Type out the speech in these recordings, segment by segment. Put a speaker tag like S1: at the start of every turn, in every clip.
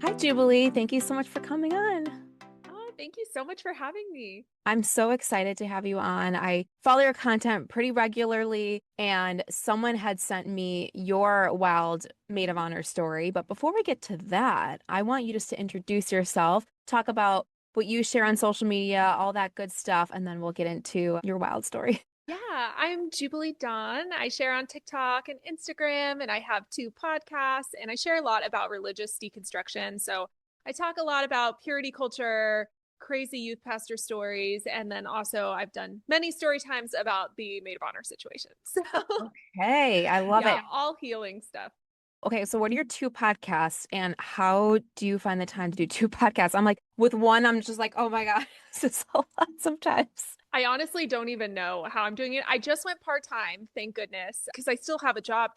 S1: Hi, Jubilee. Thank you so much for coming on.
S2: Oh, thank you so much for having me.
S1: I'm so excited to have you on. I follow your content pretty regularly, and someone had sent me your wild maid of honor story. But before we get to that, I want you just to introduce yourself, talk about what you share on social media, all that good stuff, and then we'll get into your wild story.
S2: Yeah, I'm Jubilee Dawn. I share on TikTok and Instagram, and I have two podcasts, and I share a lot about religious deconstruction. So I talk a lot about purity culture, crazy youth pastor stories, and then also I've done many story times about the maid of honor situation. So
S1: Hey, I love it.
S2: yeah, all healing stuff.
S1: Okay, so what are your two podcasts, and how do you find the time to do two podcasts? I'm like, with one, I'm just like, oh my God, this is a lot sometimes.
S2: I honestly don't even know how I'm doing it. I just went part-time, thank goodness, because I still have a job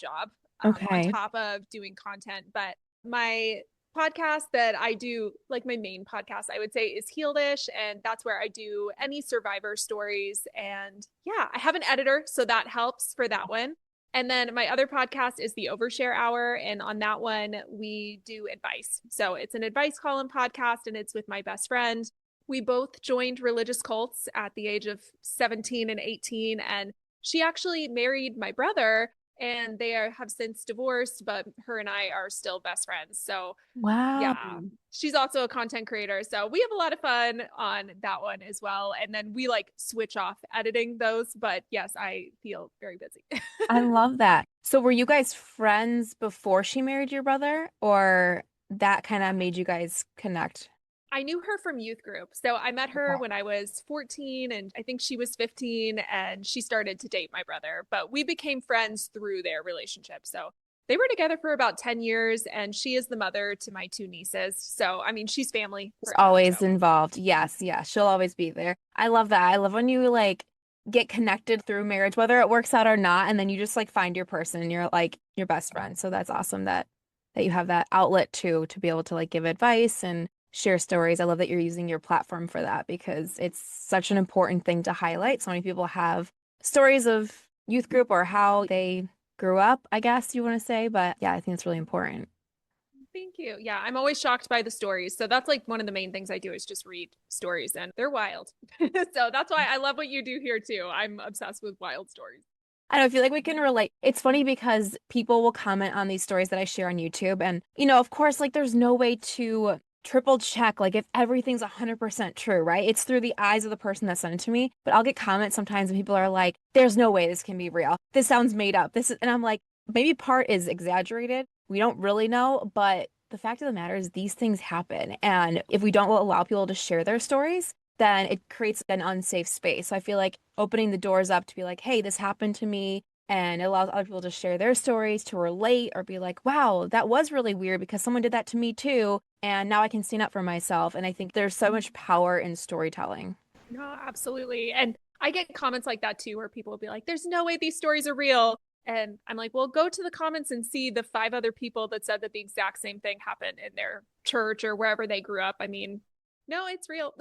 S2: on
S1: Okay.
S2: top of doing content. But my podcast that I do, like my main podcast, I would say is Healedish. And that's where I do any survivor stories. And yeah, I have an editor, so that helps for that one. And then my other podcast is the Overshare Hour. And on that one, we do advice. So it's an advice column podcast, and it's with my best friend. We both joined religious cults at the age of 17 and 18. And she actually married my brother, and have since divorced, but her and I are still best friends. So,
S1: Wow.
S2: yeah, she's also a content creator. So, we have a lot of fun on that one as well. And then we like switch off editing those. But yes, I feel very busy.
S1: I love that. So were you guys friends before she married your brother, or that kind of made you guys connect?
S2: I knew her from youth group. So I met her
S1: Okay.
S2: when I was 14, and I think she was 15, and she started to date my brother, but we became friends through their relationship. So they were together for about 10 years, and she is the mother to my two nieces. So, I mean, she's family
S1: It's
S2: for us.
S1: always
S2: So,
S1: involved. Yes, yes. She'll always be there. I love that. I love when you like get connected through marriage, whether it works out or not, and then you just like find your person and you're like your best friend. So that's awesome that you have that outlet too to be able to like give advice and share stories. I love that you're using your platform for that because it's such an important thing to highlight. So many people have stories of youth group or how they grew up, I guess you want to say, but yeah, I think it's really important.
S2: thank you. Yeah, I'm always shocked by the stories. So that's like one of the main things I do is just read stories, and they're wild. So that's why I love what you do here too. I'm obsessed with wild stories.
S1: I don't feel like we can relate. It's funny because people will comment on these stories that I share on YouTube. And, of course, like there's no way to triple check, like if everything's 100% true, right? It's through the eyes of the person that sent it to me. But I'll get comments sometimes and people are like, there's no way this can be real. This sounds made up. And I'm like, maybe part is exaggerated. We don't really know. But the fact of the matter is these things happen. And if we don't allow people to share their stories, then it creates an unsafe space. So I feel like opening the doors up to be like, hey, this happened to me. And it allows other people to share their stories, to relate, or be like, wow, that was really weird because someone did that to me too. And now I can stand up for myself. And I think there's so much power in storytelling.
S2: No, absolutely. And I get comments like that too, where people will be like, there's no way these stories are real. And I'm like, well, go to the comments and see the five other people that said that the exact same thing happened in their church or wherever they grew up. I mean, no, it's real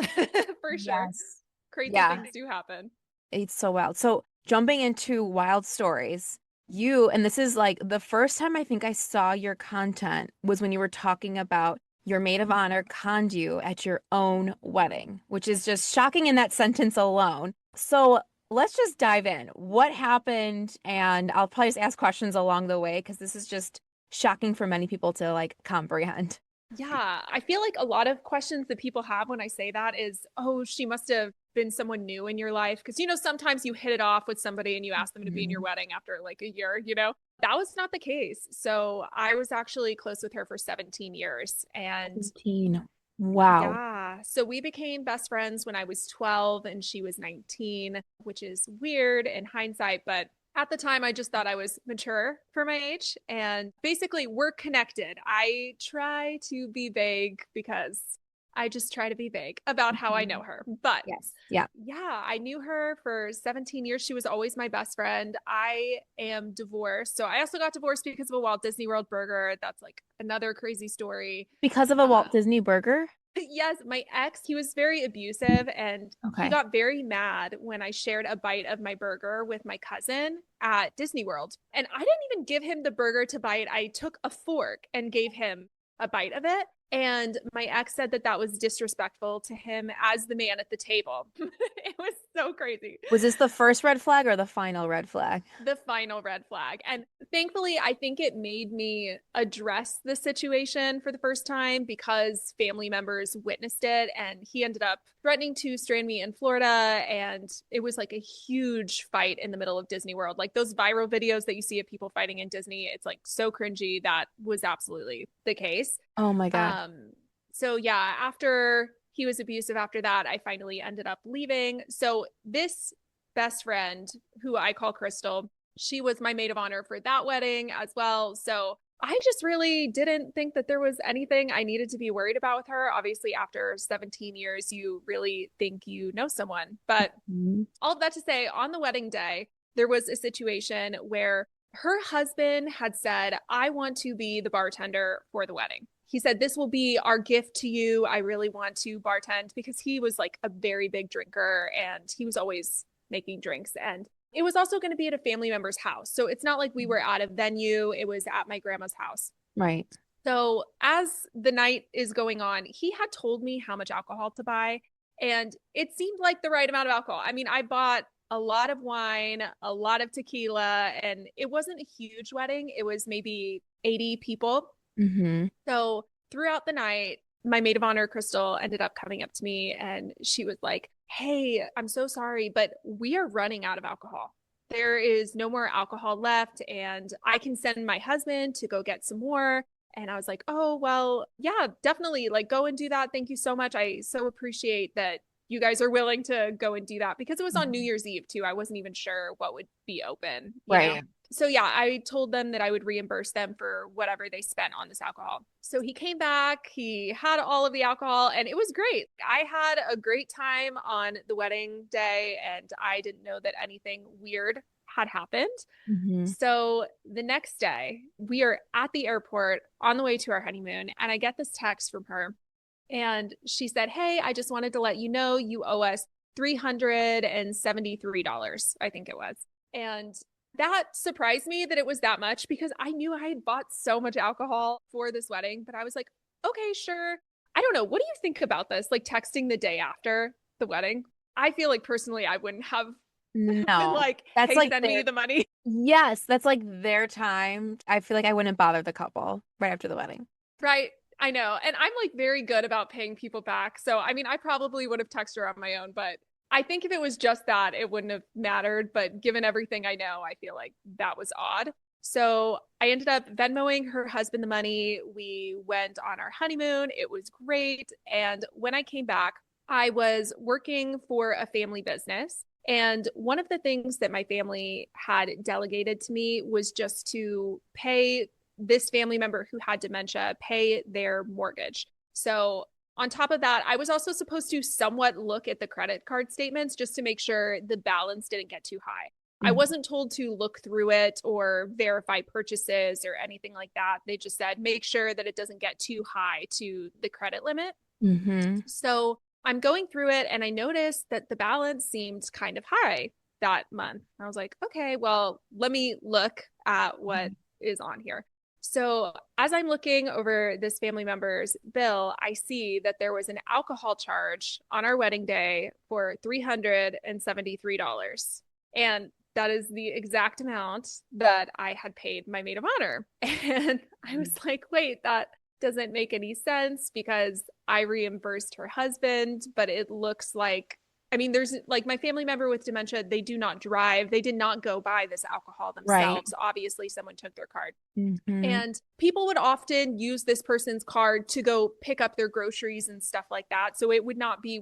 S2: for sure.
S1: Yes.
S2: Crazy
S1: Yeah,
S2: things do happen.
S1: it's so wild. So jumping into wild stories, and this is like the first time I think I saw your content was when you were talking about your maid of honor conned you at your own wedding, which is just shocking in that sentence alone. So let's just dive in. What happened? And I'll probably just ask questions along the way because this is just shocking for many people to like comprehend.
S2: Yeah, I feel like a lot of questions that people have when I say that is, oh, she must have been someone new in your life. Because, sometimes you hit it off with somebody and you ask them to be in your
S1: Mhm.
S2: wedding after like a year. That was not the case. So I was actually close with her for 17 years. And
S1: 17. Wow.
S2: yeah, so we became best friends when I was 12 and she was 19, which is weird in hindsight, but at the time I just thought I was mature for my age. And basically, we're connected. I try to be vague because I just try to be vague about how I know
S1: Mhm.
S2: her. But
S1: Yes. Yeah.
S2: yeah, I knew her for 17 years. She was always my best friend. I am divorced. So I also got divorced because of a Walt Disney World burger. That's like another crazy story.
S1: Because of a Walt Disney burger?
S2: Yes, my ex, he was very abusive, and he
S1: Okay.
S2: got very mad when I shared a bite of my burger with my cousin at Disney World. And I didn't even give him the burger to bite. I took a fork and gave him a bite of it. And my ex said that that was disrespectful to him as the man at the table. It was so crazy.
S1: Was this the first red flag or the final red flag?
S2: The final red flag. And thankfully, I think it made me address the situation for the first time because family members witnessed it. And he ended up threatening to strand me in Florida. And it was like a huge fight in the middle of Disney World. Like those viral videos that you see of people fighting in Disney, it's like so cringy. That was absolutely the case.
S1: Oh my God.
S2: So yeah, after he was abusive after that, I finally ended up leaving. So this best friend, who I call Crystal, she was my maid of honor for that wedding as well. So I just really didn't think that there was anything I needed to be worried about with her. Obviously, after 17 years, you really think you know someone. But all of that to say, on the wedding day, there was a situation where her husband had said, I want to be the bartender for the wedding. He said, this will be our gift to you. I really want to bartend because he was like a very big drinker and he was always making drinks. And it was also going to be at a family member's house. So it's not like we were at a venue. It was at my grandma's house.
S1: Right.
S2: So as the night is going on, he had told me how much alcohol to buy. And it seemed like the right amount of alcohol. I mean, I bought a lot of wine, a lot of tequila, and it wasn't a huge wedding. It was maybe 80 people. So throughout the night, my maid of honor, Crystal, ended up coming up to me and she was like, hey, I'm so sorry, but we are running out of alcohol. There is no more alcohol left, and I can send my husband to go get some more. And I was like, oh, well, yeah, definitely. Like, go and do that. Thank you so much. I so appreciate that you guys are willing to go and do that because it was on New Year's Eve, too. I wasn't even sure what would be open, you know? So yeah, I told them that I would reimburse them for whatever they spent on this alcohol. So he came back, he had all of the alcohol, and it was great. I had a great time on the wedding day, and I didn't know that anything weird had happened. So the next day, we are at the airport on the way to our honeymoon, and I get this text from her. And she said, hey, I just wanted to let you know you owe us $373, I think it was. And that surprised me that it was that much because I knew I had bought so much alcohol for this wedding, but I was like, okay, sure. I don't know. What do you think about this? Like texting the day after the wedding? I feel like personally, I wouldn't have been like,
S1: that's
S2: hey,
S1: like
S2: send me the money.
S1: Yes, that's like their time. I feel like I wouldn't bother the couple right after the wedding.
S2: Right. I know. And I'm like very good about paying people back. So, I mean, I probably would have texted her on my own, but I think if it was just that, it wouldn't have mattered. But given everything I know, I feel like that was odd. So I ended up Venmoing her husband the money. We went on our honeymoon. It was great. And when I came back, I was working for a family business. And one of the things that my family had delegated to me was just to pay this family member who had dementia, pay their mortgage. So on top of that, I was also supposed to somewhat look at the credit card statements just to make sure the balance didn't get too high. I wasn't told to look through it or verify purchases or anything like that. They just said, make sure that it doesn't get too high to the credit limit. So I'm going through it and I noticed that the balance seemed kind of high that month. I was like, okay, well, let me look at what is on here. So as I'm looking over this family member's bill, I see that there was an alcohol charge on our wedding day for $373. And that is the exact amount that I had paid my maid of honor. And I was like, wait, that doesn't make any sense because I reimbursed her husband, but it looks like, I mean, there's like my family member with dementia, they do not drive. They did not go buy this alcohol themselves. Obviously, someone took their card. And people would often use this person's card to go pick up their groceries and stuff like that. So it would not be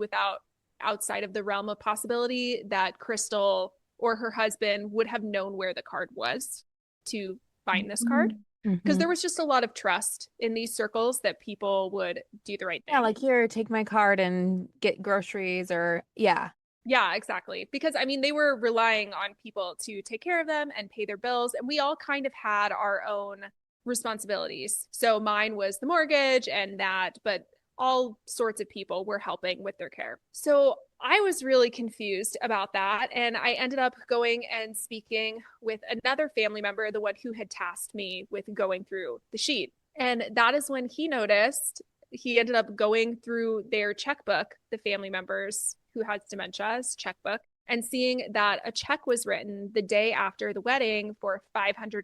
S2: outside of the realm of possibility that Crystal or her husband would have known where the card was to find this card. Because there was just a lot of trust in these circles that people would do the right thing.
S1: Yeah, like here, take my card and get groceries or yeah,
S2: exactly. Because I mean, they were relying on people to take care of them and pay their bills. And we all kind of had our own responsibilities. So mine was the mortgage and that, but all sorts of people were helping with their care. So I was really confused about that. And I ended up going and speaking with another family member, the one who had tasked me with going through the sheet. And that is when he noticed he ended up going through their checkbook, the family members who has dementia's checkbook, and seeing that a check was written the day after the wedding for $500.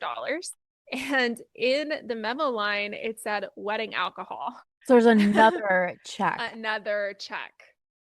S2: And in the memo line, it said wedding alcohol.
S1: So there's another check.
S2: Another check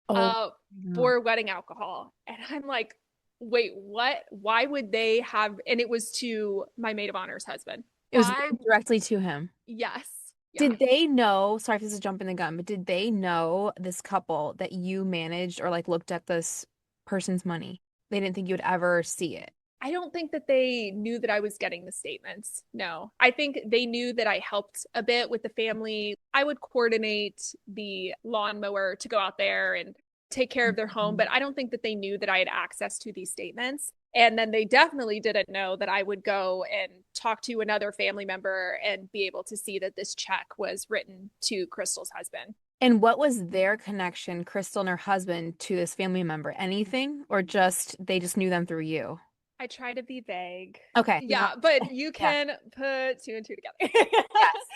S1: Oh, no.
S2: for wedding alcohol. And I'm like, wait, what? Why would they have? And it was to my maid of honor's husband.
S1: It was
S2: Why?
S1: written directly to him.
S2: Yes. Yeah.
S1: Did they know, sorry if this is jumping the gun, but did they know, this couple, that you managed or like looked at this person's money? They didn't think you would ever see it.
S2: I don't think that they knew that I was getting the statements. No, I think they knew that I helped a bit with the family. I would coordinate the lawnmower to go out there and take care of their home, but I don't think that they knew that I had access to these statements. And then they definitely didn't know that I would go and talk to another family member and be able to see that this check was written to Crystal's husband.
S1: And what was their connection, Crystal and her husband, to this family member? Anything? Or just they just knew them through you?
S2: I try to be vague.
S1: Okay.
S2: Yeah, but you
S1: Yeah.
S2: can put two and two together.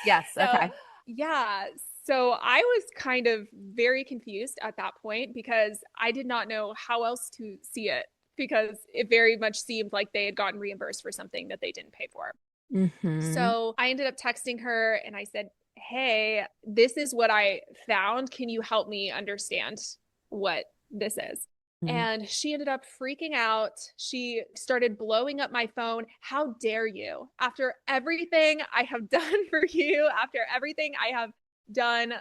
S1: Yes.
S2: So,
S1: Okay.
S2: yeah. So I was kind of very confused at that point because I did not know how else to see it because it very much seemed like they had gotten reimbursed for something that they didn't pay for.
S1: Mm-hmm.
S2: So I ended up texting her and I said, hey, this is what I found. Can you help me understand what this is? And she ended up freaking out. She started blowing up my phone. How dare you? After everything I have done for you, after everything I have done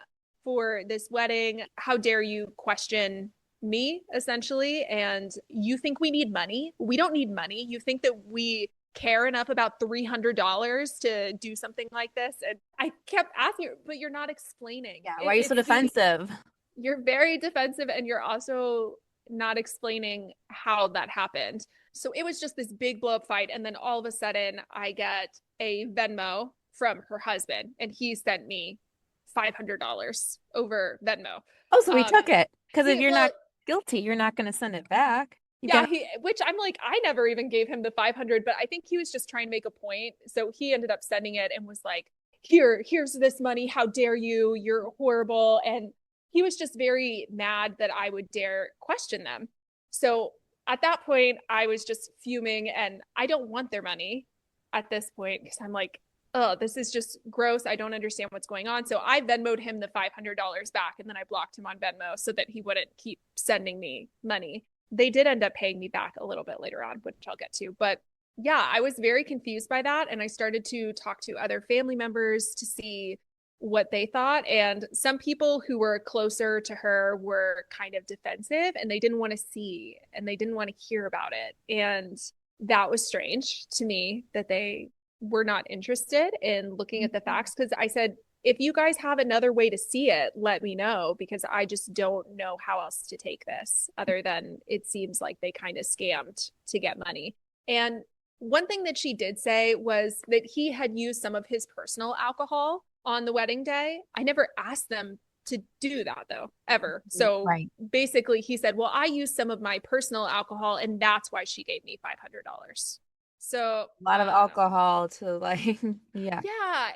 S2: for this wedding, how dare you question me, essentially? And you think we need money? We don't need money. You think that we care enough about $300 to do something like this? And I kept asking her, but you're not explaining.
S1: Yeah. Why are you so defensive?
S2: You're very defensive, and you're also not explaining how that happened. So it was just this big blow up fight. And then all of a sudden, I get a Venmo from her husband, and he sent me $500 over Venmo.
S1: Oh, so he took it. Because if you're not guilty, you're not going to send it back.
S2: Which I'm like, I never even gave him the 500, but I think he was just trying to make a point. So he ended up sending it and was like, here's this money. How dare you? You're horrible. And he was just very mad that I would dare question them. So at that point, I was just fuming, and I don't want their money at this point because I'm like, oh, this is just gross. I don't understand what's going on. So I Venmoed him the $500 back, and then I blocked him on Venmo so that he wouldn't keep sending me money. They did end up paying me back a little bit later on, which I'll get to. But yeah, I was very confused by that. And I started to talk to other family members to see what they thought. And some people who were closer to her were kind of defensive, and they didn't want to see and they didn't want to hear about it. And that was strange to me that they were not interested in looking at the facts. Because I said, if you guys have another way to see it, let me know, because I just don't know how else to take this other than it seems like they kind of scammed to get money. And one thing that she did say was that he had used some of his personal alcohol on the wedding day. I never asked them to do that though, ever. So basically he said, well, I used some of my personal alcohol, and that's why she gave me $500. So
S1: a lot of alcohol to yeah.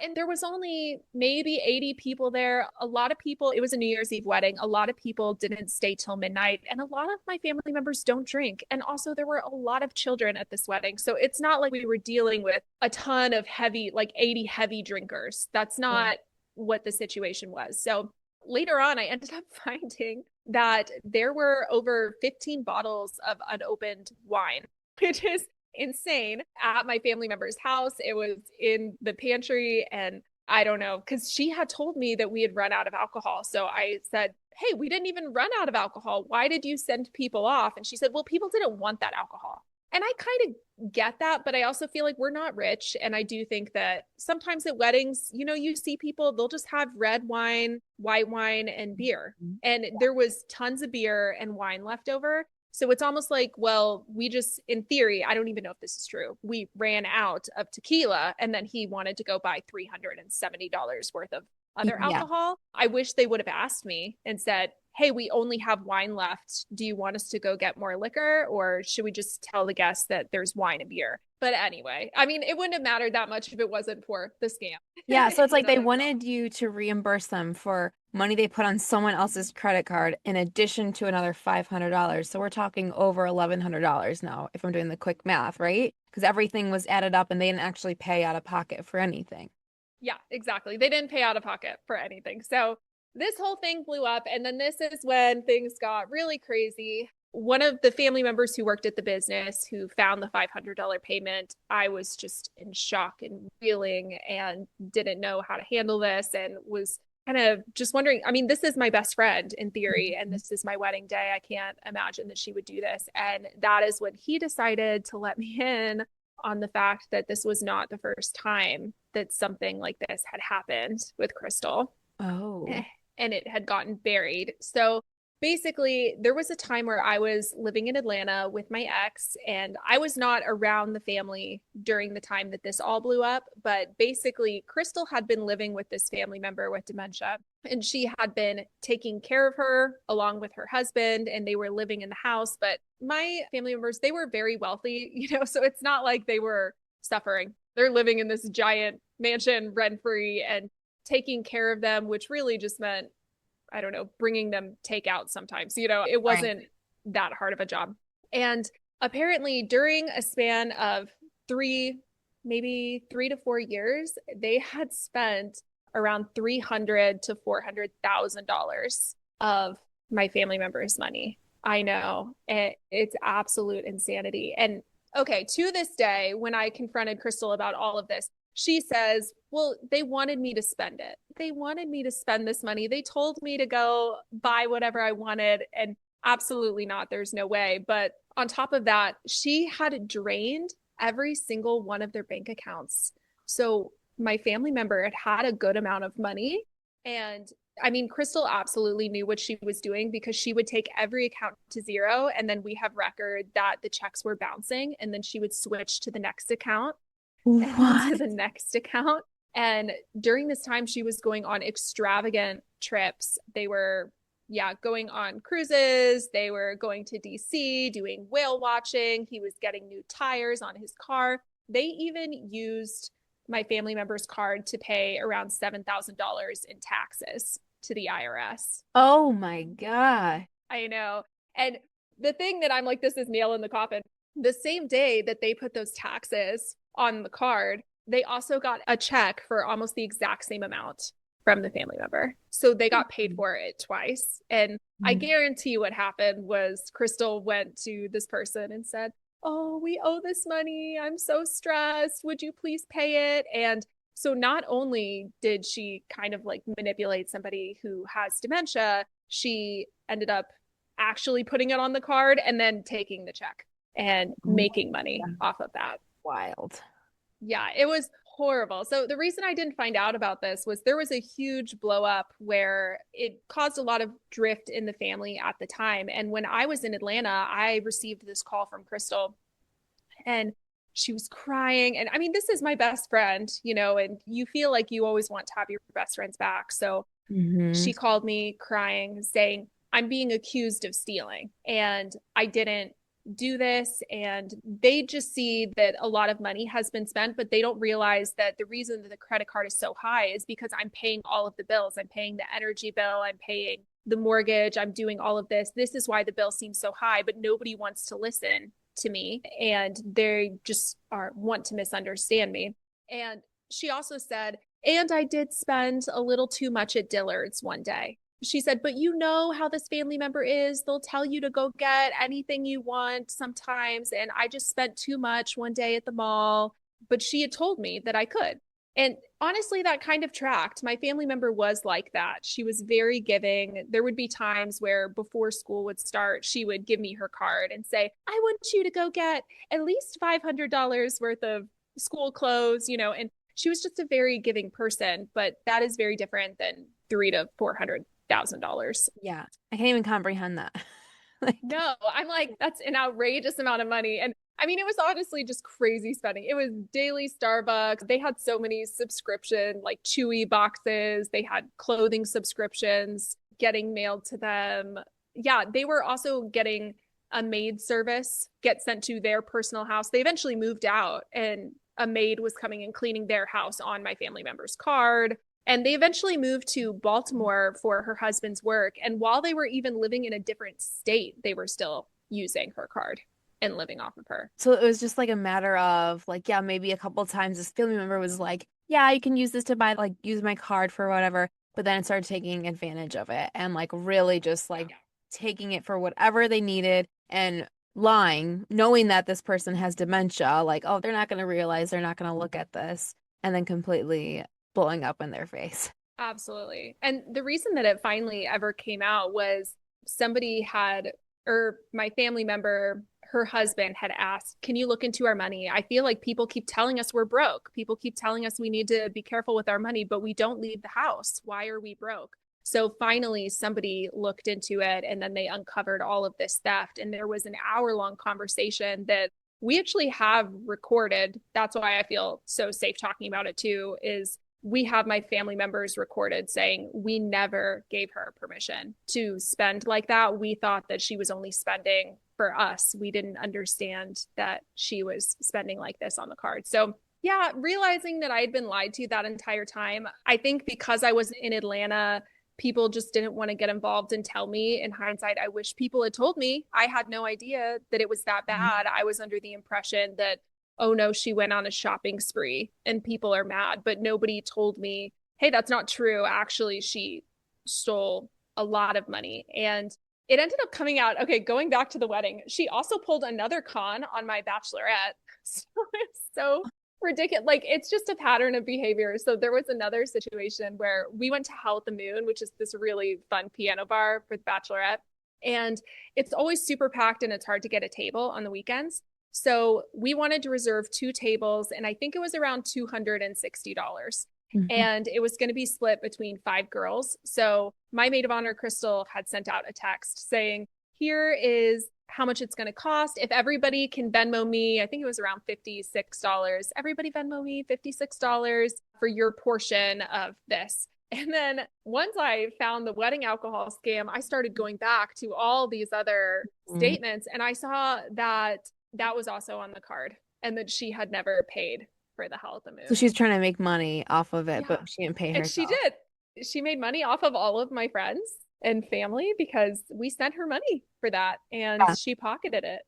S2: And there was only maybe 80 people there. A lot of people, it was a New Year's Eve wedding. A lot of people didn't stay till midnight, and a lot of my family members don't drink. And also there were a lot of children at this wedding. So it's not like we were dealing with a ton of heavy, like 80 heavy drinkers. That's not what the situation was. So later on, I ended up finding that there were over 15 bottles of unopened wine, which is insane, at my family member's house. It was in the pantry, and I don't know, because she had told me that we had run out of alcohol. So I said, hey, we didn't even run out of alcohol. Why did you send people off? And she said, well, people didn't want that alcohol. And I kind of get that, but I also feel like we're not rich. And I do think that sometimes at weddings, you know, you see people, they'll just have red wine, white wine, and beer. And there was tons of beer and wine left over. So it's almost like, well, we just, in theory, I don't even know if this is true, we ran out of tequila, and then he wanted to go buy $370 worth of other alcohol. I wish they would have asked me and said, hey, we only have wine left. Do you want us to go get more liquor, or should we just tell the guests that there's wine and beer? But anyway, I mean, it wouldn't have mattered that much if it wasn't for the scam.
S1: Yeah. So it's like they wanted you to reimburse them for money they put on someone else's credit card in addition to another $500. So we're talking over $1,100 now, if I'm doing the quick math, right? Because everything was added up and they didn't actually pay out of pocket for anything.
S2: Yeah, exactly. They didn't pay out of pocket for anything. So this whole thing blew up. And then this is when things got really crazy. One of the family members who worked at the business who found the $500 payment, I was just in shock and reeling and didn't know how to handle this and was kind of just wondering. I mean, this is my best friend in theory, and this is my wedding day. I can't imagine that she would do this. And that is when he decided to let me in on the fact that this was not the first time that something like this had happened with Crystal.
S1: Oh.
S2: And it had gotten buried. So basically, there was a time where I was living in Atlanta with my ex, and I was not around the family during the time that this all blew up. But basically, Crystal had been living with this family member with dementia, and she had been taking care of her along with her husband, and they were living in the house. But my family members, they were very wealthy, so it's not like they were suffering. They're living in this giant mansion rent free and taking care of them, which really just meant, I don't know, bringing them takeout sometimes. It wasn't that hard of a job. And apparently, during a span of maybe 3 to 4 years, they had spent around $300,000 to $400,000 of my family members' money. I know it's absolute insanity. And okay, to this day, when I confronted Crystal about all of this, she says, well, they wanted me to spend it. They wanted me to spend this money. They told me to go buy whatever I wanted. And absolutely not. There's no way. But on top of that, she had drained every single one of their bank accounts. So my family member had a good amount of money. And I mean, Crystal absolutely knew what she was doing because she would take every account to zero. And then we have record that the checks were bouncing. And then she would switch to the next account and then to the next account. And during this time, she was going on extravagant trips. They were, going on cruises. They were going to DC, doing whale watching. He was getting new tires on his car. They even used my family member's card to pay around $7,000 in taxes to the IRS.
S1: Oh my God.
S2: I know. And the thing that I'm like, this is nail in the coffin. The same day that they put those taxes on the card, they also got a check for almost the exact same amount from the family member. So they got paid for it twice. And I guarantee what happened was Crystal went to this person and said, oh, we owe this money. I'm so stressed. Would you please pay it? And so not only did she kind of like manipulate somebody who has dementia, she ended up actually putting it on the card and then taking the check and making money off of that.
S1: Wild.
S2: Yeah, it was horrible. So the reason I didn't find out about this was there was a huge blow up where it caused a lot of drift in the family at the time. And when I was in Atlanta, I received this call from Crystal and she was crying. And I mean, this is my best friend, and you feel like you always want to have your best friends back. So she called me crying, saying, I'm being accused of stealing and I didn't do this. And they just see that a lot of money has been spent, but they don't realize that the reason that the credit card is so high is because I'm paying all of the bills. I'm paying the energy bill. I'm paying the mortgage. I'm doing all of this. This is why the bill seems so high, but nobody wants to listen to me. And they just want to misunderstand me. And she also said, and I did spend a little too much at Dillard's one day. She said, but you know how this family member is. They'll tell you to go get anything you want sometimes. And I just spent too much one day at the mall. But she had told me that I could. And honestly, that kind of tracked. My family member was like that. She was very giving. There would be times where before school would start, she would give me her card and say, I want you to go get at least $500 worth of school clothes, and she was just a very giving person. But that is very different than $300,000 to $400,000.
S1: Yeah, I can't even comprehend that.
S2: No, I'm like, that's an outrageous amount of money. And I mean, it was honestly just crazy spending. It was daily Starbucks. They had so many subscription, like Chewy boxes. They had clothing subscriptions getting mailed to them. Yeah, they were also getting a maid service get sent to their personal house. They eventually moved out and a maid was coming and cleaning their house on my family member's card. And they eventually moved to Baltimore for her husband's work. And while they were even living in a different state, they were still using her card and living off of her.
S1: So it was just like a matter of like, yeah, maybe a couple times this family member was like, yeah, you can use this to buy, like, use my card for whatever. But then it started taking advantage of it and like really just like taking it for whatever they needed and lying, knowing that this person has dementia, like, oh, they're not going to realize, they're not going to look at this, and then completely blowing up in their face.
S2: Absolutely. And the reason that it finally ever came out was somebody had, or my family member, her husband had asked, can you look into our money? I feel like people keep telling us we're broke. People keep telling us we need to be careful with our money, but we don't leave the house. Why are we broke? So finally, somebody looked into it and then they uncovered all of this theft. And there was an hour-long conversation that we actually have recorded. That's why I feel so safe talking about it too, is we have my family members recorded saying we never gave her permission to spend like that. We thought that she was only spending for us. We didn't understand that she was spending like this on the card. So yeah, realizing that I'd been lied to that entire time. I think because I was in Atlanta, people just didn't want to get involved and tell me. In hindsight, I wish people had told me. I had no idea that it was that bad. I was under the impression that, oh no, she went on a shopping spree and people are mad, but nobody told me, hey, that's not true. Actually, she stole a lot of money. And it ended up coming out, okay, going back to the wedding, she also pulled another con on my bachelorette. So it's so ridiculous. Like, it's just a pattern of behavior. So there was another situation where we went to Hell at the Moon, which is this really fun piano bar for the bachelorette. And it's always super packed and it's hard to get a table on the weekends. So we wanted to reserve 2 tables, and I think it was around $260. And it was going to be split between 5 girls. So my maid of honor, Crystal, had sent out a text saying, here is how much it's going to cost. If everybody can Venmo me, I think it was around $56. Everybody Venmo me $56 for your portion of this. And then once I found the wedding alcohol scam, I started going back to all these other statements, and I saw that that was also on the card and that she had never paid for the Hell at the Moon.
S1: So she's trying to make money off of it,
S2: Yeah.
S1: but she didn't pay
S2: And
S1: herself.
S2: she did. She made money off of all of my friends and family because we sent her money for that and she pocketed it.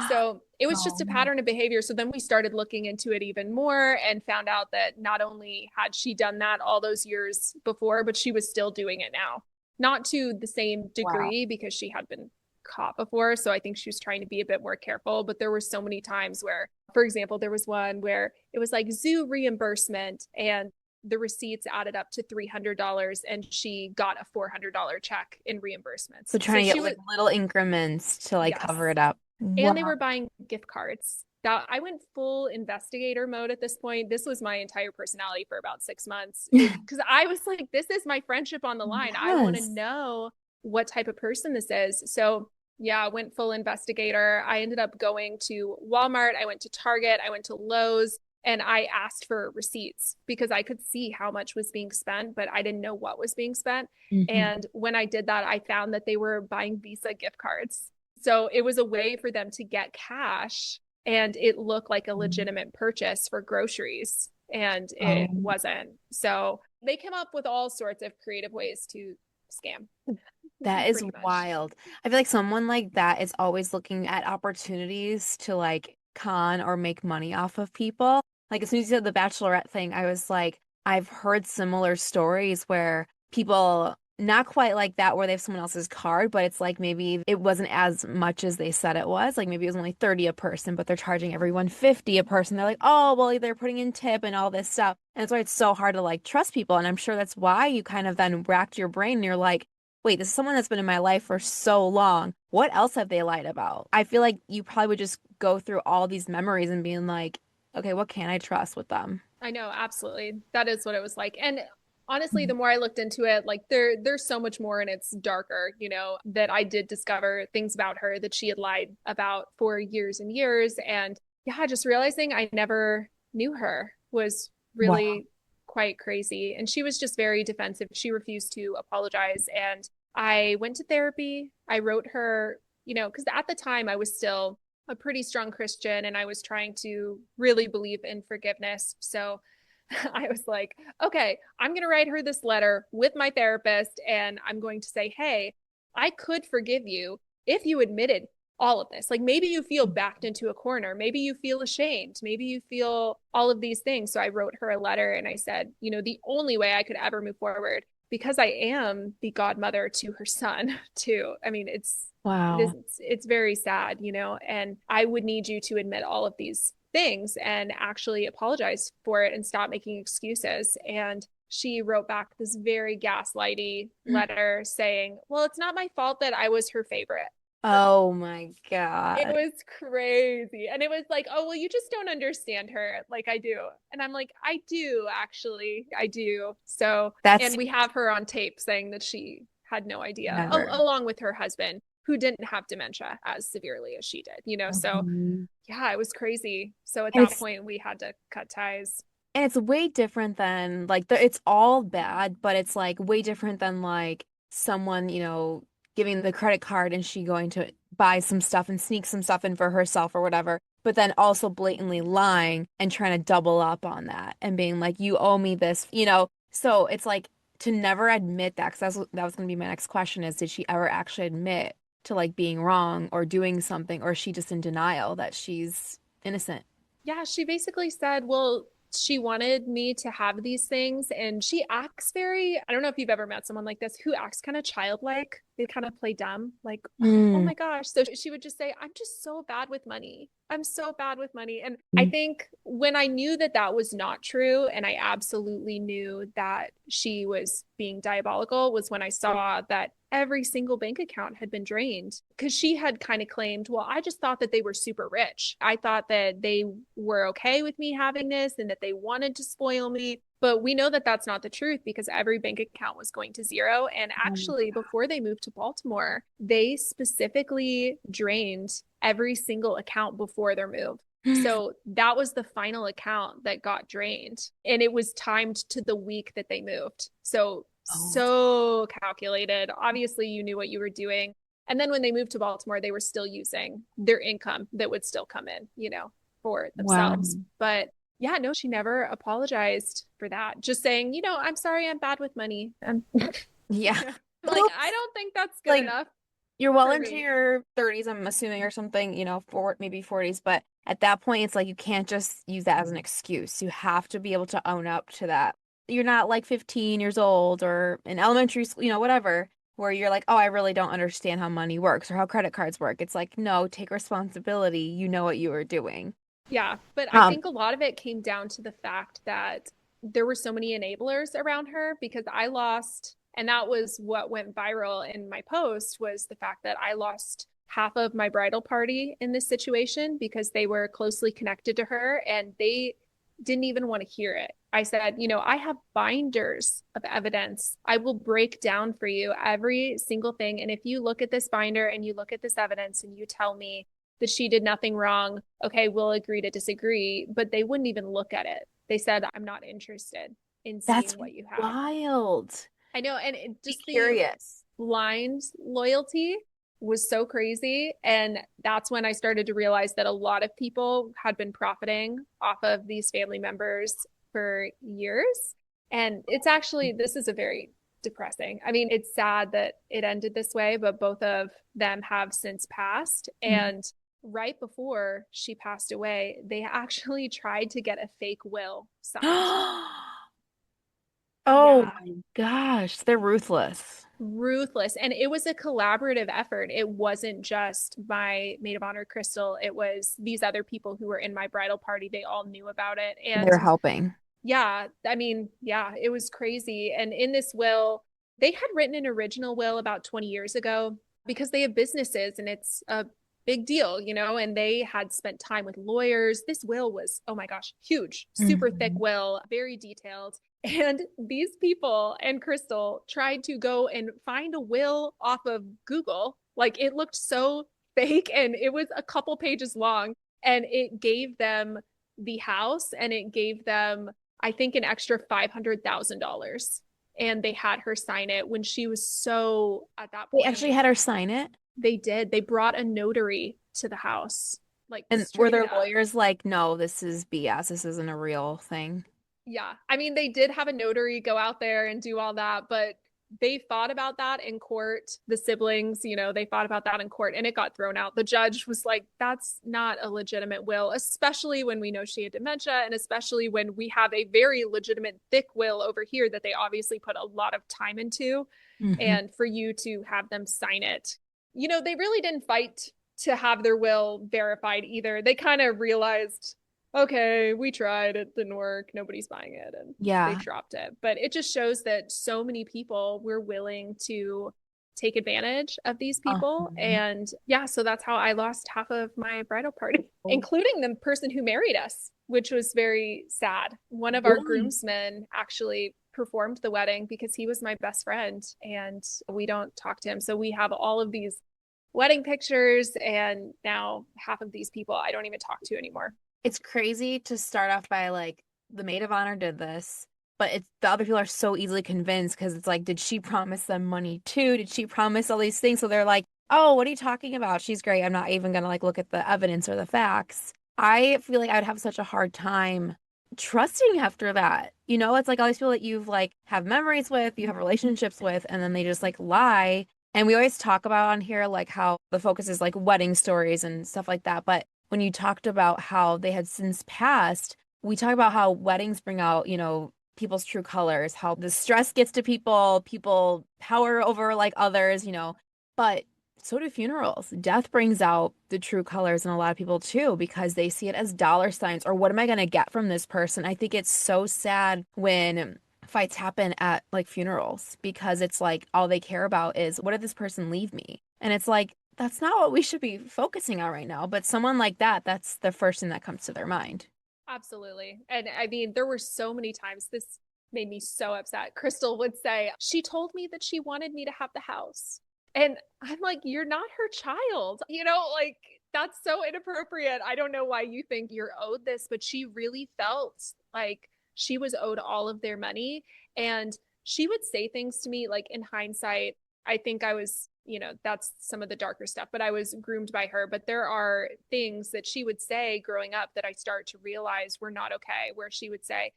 S2: So it was just a pattern of behavior. So then we started looking into it even more and found out that not only had she done that all those years before, but she was still doing it now. Not to the same degree because she had been caught before. So I think she was trying to be a bit more careful. But there were so many times where, for example, there was one where it was like zoo reimbursement and the receipts added up to $300 and she got a $400 check in reimbursements.
S1: So trying to get like little increments to like cover it up.
S2: And they were buying gift cards. That I went full investigator mode at this point. This was my entire personality for about 6 months because I was like, this is my friendship on the line. I want to know what type of person this is. So yeah, I went full investigator. I ended up going to Walmart. I went to Target. I went to Lowe's and I asked for receipts because I could see how much was being spent, but I didn't know what was being spent. And when I did that, I found that they were buying Visa gift cards. So it was a way for them to get cash and it looked like a legitimate purchase for groceries and it wasn't. So they came up with all sorts of creative ways to scam.
S1: That is wild. I feel like someone like that is always looking at opportunities to like con or make money off of people. Like as soon as you said the Bachelorette thing, I was like, I've heard similar stories where people not quite like that where they have someone else's card, but it's like maybe it wasn't as much as they said it was. Like maybe it was only 30 a person, but they're charging everyone 50 a person. They're like, oh, well, they're putting in tip and all this stuff. And that's why it's so hard to like trust people. And I'm sure that's why you kind of then racked your brain and you're like, wait, this is someone that's been in my life for so long. What else have they lied about? I feel like you probably would just go through all these memories and being like, okay, what can I trust with them?
S2: I know, absolutely. That is what it was like. And honestly, the more I looked into it, like there's so much more and it's darker, you know, that I did discover things about her that she had lied about for years and years. And yeah, just realizing I never knew her was really quite crazy. And she was just very defensive. She refused to apologize. And I went to therapy. I wrote her, you know, because at the time I was still a pretty strong Christian and I was trying to really believe in forgiveness. So I was like, okay, I'm going to write her this letter with my therapist and I'm going to say, hey, I could forgive you if you admitted all of this. Like maybe you feel backed into a corner. Maybe you feel ashamed. Maybe you feel all of these things. So I wrote her a letter and I said, you know, the only way I could ever move forward, because I am the godmother to her son, too. I mean,
S1: Wow.
S2: it's very sad, you know, and I would need you to admit all of these things and actually apologize for it and stop making excuses. And she wrote back this very gaslighty letter saying, well, it's not my fault that I was her favorite.
S1: Oh my
S2: It
S1: God.
S2: was crazy. And it was like, oh, well, you just don't understand her like I do. And I'm like, I do, actually. I do. So, and
S1: That's
S2: we have her on tape saying that she had no idea,
S1: never.
S2: along with her husband, who didn't have dementia as severely as she did, you know? So,
S1: Mhm.
S2: yeah, it was crazy. So at
S1: And
S2: that
S1: it's
S2: point, we had to cut ties.
S1: and it's way different than like it's all bad, but it's like way different than like someone, giving the credit card and she going to buy some stuff and sneak some stuff in for herself or whatever, but then also blatantly lying and trying to double up on that and being like, you owe me this. So it's like to never admit that, because that was going to be my next question is, did she ever actually admit to like being wrong or doing something, or is she just in denial that she's innocent?
S2: Yeah, she basically said, well, she wanted me to have these things. And she acts very, I don't know if you've ever met someone like this who acts kind of childlike. They kind of play dumb, like, oh
S1: Mm.
S2: my gosh. So she would just say, I'm just so bad with money. I'm so bad with money. And I think when I knew that that was not true, and I absolutely knew that she was being diabolical, was when I saw that every single bank account had been drained, because she had kind of claimed, well, I just thought that they were super rich. I thought that they were okay with me having this and that they wanted to spoil me. But we know that that's not the truth, because every bank account was going to zero. And
S1: Oh my
S2: actually, before they moved to Baltimore, they specifically drained every single account before their move.
S1: God.
S2: So that was the final account that got drained. And it was timed to the week that they moved. So,
S1: Oh,
S2: so calculated. Obviously, you knew what you were doing. And then when they moved to Baltimore, they were still using their income that would still come in, you know, for
S1: wow.
S2: themselves. But yeah, no, she never apologized for that. Just saying, you know, I'm sorry, I'm bad with money. And
S1: Yeah.
S2: yeah, like, I
S1: Oops.
S2: don't think that's good
S1: Like
S2: enough
S1: you're well
S2: for
S1: into
S2: me.
S1: your 30s, I'm assuming, or something, maybe 40s, but at that point, it's like you can't just use that as an excuse. You have to be able to own up to that. You're not like 15 years old or in elementary school, whatever, where you're like, oh, I really don't understand how money works or how credit cards work. It's like, no, take responsibility. You know what you are doing.
S2: Yeah, but I
S1: Um,
S2: think a lot of it came down to the fact that there were so many enablers around her, because I lost, and that was what went viral in my post, was the fact that I lost half of my bridal party in this situation because they were closely connected to her and they didn't even want to hear it. I said, you know, I have binders of evidence. I will break down for you every single thing. And if you look at this binder and you look at this evidence and you tell me that she did nothing wrong, okay, we'll agree to disagree. But they wouldn't even look at it. They said, I'm not interested in
S1: that's
S2: seeing what you have.
S1: wild.
S2: I know. And
S1: Be
S2: just the
S1: curious.
S2: blind loyalty was so crazy. And that's when I started to realize that a lot of people had been profiting off of these family members for years. And it's actually, this is a very depressing. I mean, it's sad that it ended this way, but both of them have since passed. And right before she passed away, they actually tried to get a fake will signed.
S1: Oh
S2: Yeah,
S1: my gosh, they're ruthless.
S2: ruthless. And it was a collaborative effort. It wasn't just my maid of honor, Crystal. It was these other people who were in my bridal party. They all knew about it. And
S1: They're helping.
S2: yeah, I mean, yeah, it was crazy. And in this will, they had written an original will about 20 years ago, because they have businesses and it's a big deal, you know, and they had spent time with lawyers. This will was, oh my gosh, huge, super thick
S1: Mhm.
S2: will, very detailed. And these people and Crystal tried to go and find a will off of Google. Like it looked so fake and it was a couple pages long, and it gave them the house and it gave them, I think, an extra $500,000. And they had her sign it when she was so, at that
S1: They
S2: point,
S1: actually had her sign it.
S2: they did. They brought a notary to the house, like
S1: And were
S2: straight
S1: their
S2: up.
S1: lawyers like, no, this is BS. This isn't a real thing?
S2: Yeah. I mean, they did have a notary go out there and do all that, but they fought about that in court. The siblings, they fought about that in court and it got thrown out. The judge was like, that's not a legitimate will, especially when we know she had dementia and especially when we have a very legitimate thick will over here that they obviously put a lot of time into.
S1: Hmm.
S2: And for you to have them sign it, they really didn't fight to have their will verified either. They kind of realized, okay, we tried, it didn't work, nobody's buying it, and they
S1: Yeah.
S2: dropped it. But it just shows that so many people were willing to take advantage of these people.
S1: Uh-huh.
S2: And yeah, so that's how I lost half of my bridal party, including the person who married us, which was very sad. One of our
S1: Really?
S2: groomsmen actually performed the wedding because he was my best friend and we don't talk to him. So we have all of these wedding pictures and now half of these people I don't even talk to anymore.
S1: It's crazy to start off by like the maid of honor did this, but it's the other people are so easily convinced because it's like, did she promise them money too? Did she promise all these things? So they're like, oh, what are you talking about? She's great. I'm not even gonna like look at the evidence or the facts. I feel like I'd have such a hard time trusting after that. It's like all these people that you've like have memories with, you have relationships with, and then they just like lie. And we always talk about on here like how the focus is like wedding stories and stuff like that. But when you talked about how they had since passed, we talk about how weddings bring out, people's true colors, how the stress gets to people, people power over like others, but so do funerals. Death brings out the true colors in a lot of people too, because they see it as dollar signs or what am I going to get from this person? I think it's so sad when fights happen at like funerals because it's like all they care about is what did this person leave me? And it's like, that's not what we should be focusing on right now. But someone like that, that's the first thing that comes to their mind.
S2: Absolutely. And I mean, there were so many times this made me so upset. Crystal would say, she told me that she wanted me to have the house. And I'm like, you're not her child. Like that's so inappropriate. I don't know why you think you're owed this, but she really felt like she was owed all of their money. And she would say things to me like in hindsight. I think I was, that's some of the darker stuff, but I was groomed by her. But there are things that she would say growing up that I start to realize were not okay, where she would say,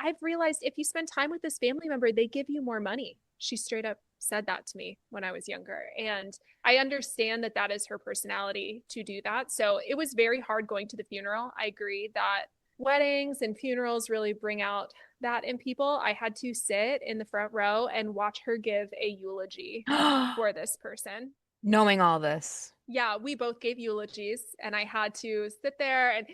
S2: I've realized if you spend time with this family member, they give you more money. She straight up said that to me when I was younger. And I understand that that is her personality to do that. So it was very hard going to the funeral. I agree that weddings and funerals really bring out that in people. I had to sit in the front row and watch her give a eulogy for this person.
S1: Knowing all this.
S2: Yeah, we both gave eulogies and I had to sit there and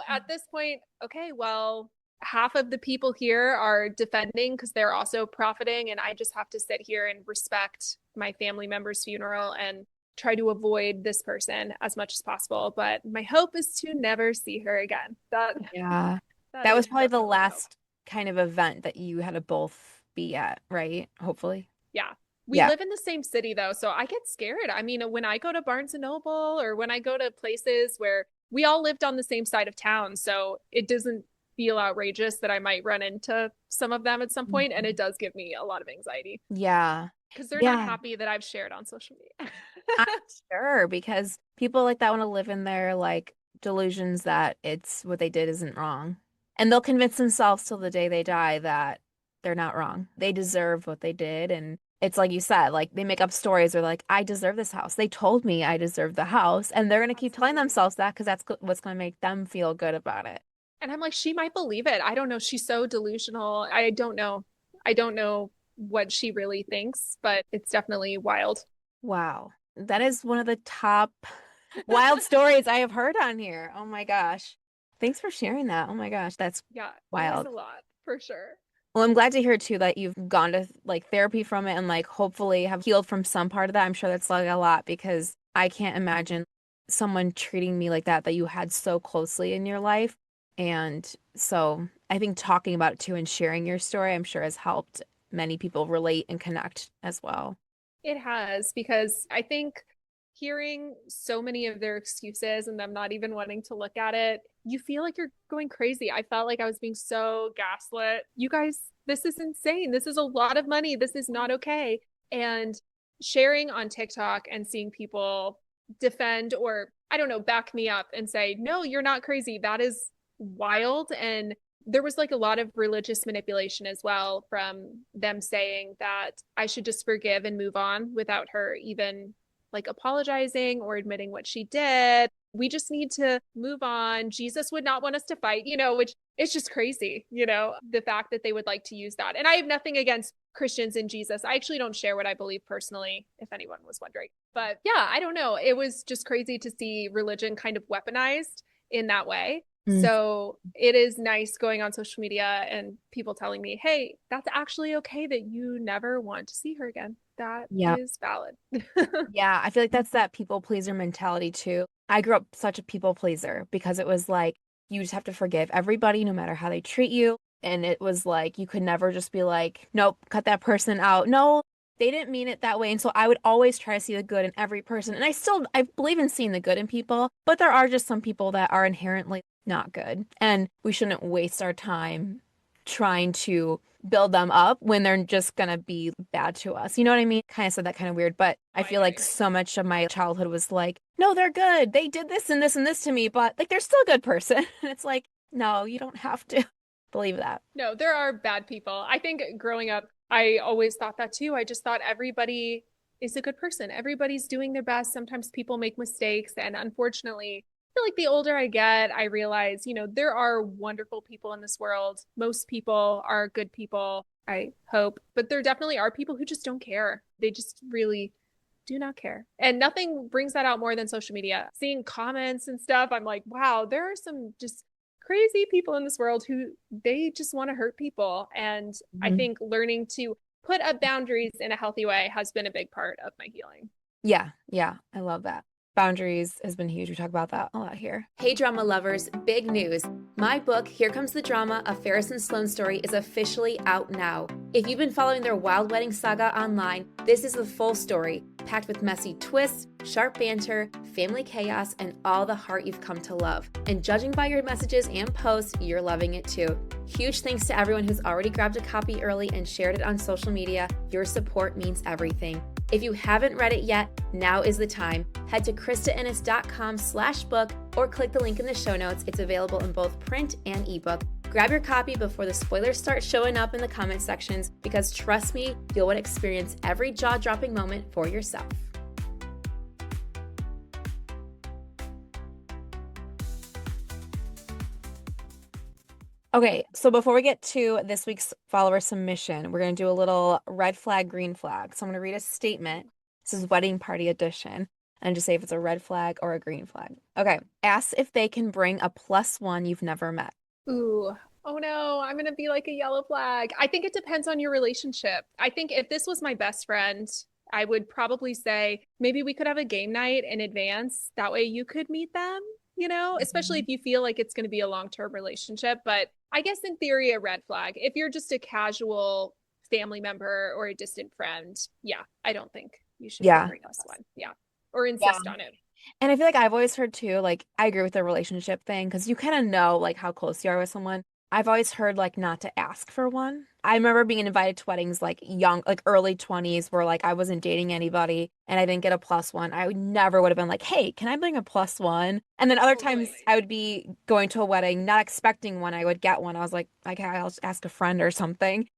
S2: at this point, okay, well, half of the people here are defending because they're also profiting and I just have to sit here and respect my family member's funeral and try to avoid this person as much as possible. But my hope is to never see her again. That
S1: Yeah.
S2: that
S1: That was
S2: is
S1: probably the
S2: definitely my hope.
S1: last kind of event that you had to both be at, right? Hopefully.
S2: Yeah. We
S1: Yeah.
S2: live in the same city though, so I get scared. I mean, when I go to Barnes and Noble or when I go to places where we all lived on the same side of town, so it doesn't feel outrageous that I might run into some of them at some point, and it does give me a lot of anxiety
S1: Yeah.
S2: because they're not
S1: Yeah.
S2: happy that I've shared on social media.
S1: I'm sure because people like that want to live in their like delusions that it's what they did isn't wrong. And they'll convince themselves till the day they die that they're not wrong. They deserve what they did. And it's like you said, like they make up stories or like, I deserve this house. They told me I deserve the house. And they're going to keep telling
S2: Absolutely.
S1: themselves that because that's what's going to make them feel good about it.
S2: And I'm like, she might believe it. I don't know. She's so delusional. I don't know. I don't know what she really thinks, but it's definitely wild.
S1: Wow. That is one of the top wild stories I have heard on here. Oh my gosh. Thanks for sharing that. Oh my gosh, that's
S2: Yeah, it was
S1: wild.
S2: a lot for sure.
S1: Well, I'm glad to hear too that you've gone to like therapy from it and like hopefully have healed from some part of that. I'm sure that's like a lot because I can't imagine someone treating me like that you had so closely in your life. And so I think talking about it too and sharing your story, I'm sure has helped many people relate and connect as well.
S2: It has, because I think hearing so many of their excuses and them not even wanting to look at it, you feel like you're going crazy. I felt like I was being so gaslit. You guys, this is insane. This is a lot of money. This is not okay. And sharing on TikTok and seeing people defend or, I don't know, back me up and say, no, you're not crazy. That is wild. And There was like a lot of religious manipulation as well from them saying that I should just forgive and move on without her even like apologizing or admitting what she did. We just need to move on. Jesus would not want us to fight, which is just crazy, the fact that they would like to use that. And I have nothing against Christians and Jesus. I actually don't share what I believe personally, if anyone was wondering. But yeah, I don't know. It was just crazy to see religion kind of weaponized in that way.
S1: Mm.
S2: So it is nice going on social media and people telling me, hey, that's actually okay that you never want to see her again. That
S1: Yeah.
S2: is valid.
S1: Yeah, I feel like that's that people pleaser mentality too. I grew up such a people pleaser because it was like you just have to forgive everybody no matter how they treat you. And it was like you could never just be like, nope, cut that person out. No, they didn't mean it that way. And so I would always try to see the good in every person. And I believe in seeing the good in people, but there are just some people that are inherently not good. And we shouldn't waste our time trying to build them up when they're just gonna be bad to us. You know what I mean? Kind of said that kind of weird, but I
S2: I
S1: feel
S2: know
S1: like
S2: you.
S1: so much of my childhood was like, no, they're good. They did this and this to me, but like they're still a good person. And it's like, no, you don't have to believe that.
S2: No, there are bad people. I think growing up, I always thought that too. I just thought everybody is a good person. Everybody's doing their best. Sometimes people make mistakes. And unfortunately, I feel like the older I get, I realize, there are wonderful people in this world. Most people are good people, I hope. But there definitely are people who just don't care. They just really do not care. And nothing brings that out more than social media. Seeing comments and stuff, I'm like, wow, there are some just crazy people in this world who they just want to hurt people. And I
S1: Mhm.
S2: think learning to put up boundaries in a healthy way has been a big part of my healing.
S1: Yeah, yeah, I love that. Boundaries has been huge. We talk about that a lot here. Hey, drama lovers, big news. My book, Here Comes the Drama, A Ferris and Sloane Story, is officially out now. If you've been following their wild wedding saga online, this is the full story, packed with messy twists, sharp banter, family chaos, and all the heart you've come to love. And judging by your messages and posts, you're loving it too. Huge thanks to everyone who's already grabbed a copy early and shared it on social media. Your support means everything. If you haven't read it yet, now is the time. Head to KristaEnnis.com/book or click the link in the show notes. It's available in both print and ebook. Grab your copy before the spoilers start showing up in the comment sections because trust me, you'll want to experience every jaw-dropping moment for yourself. Okay, so before we get to this week's follower submission, we're going to do a little red flag, green flag. So I'm going to read a statement. This is wedding party edition. And just say if it's a red flag or a green flag. Okay, ask if they can bring a +1 you've never met.
S2: Ooh, oh no, I'm going to be like a yellow flag. I think it depends on your relationship. I think if this was my best friend, I would probably say maybe we could have a game night in advance. That way you could meet them, especially if you feel like it's going to be a long-term relationship. But I guess in theory, a red flag. If you're just a casual family member or a distant friend, yeah, I don't think you should
S1: Yeah.
S2: bring us one. Yeah. Or
S1: Yeah.
S2: insist on it.
S1: And I feel like I've always heard too, like I agree with the relationship thing because you kind of know like how close you are with someone. I've always heard like not to ask for one. I remember being invited to weddings like young, like early 20s where like I wasn't dating anybody and I didn't get a +1. I would never would have been like, hey, can I bring a +1? And then other times
S2: Totally.
S1: I would be going to a wedding, not expecting one, I would get one. I was like, okay, I'll just ask a friend or something,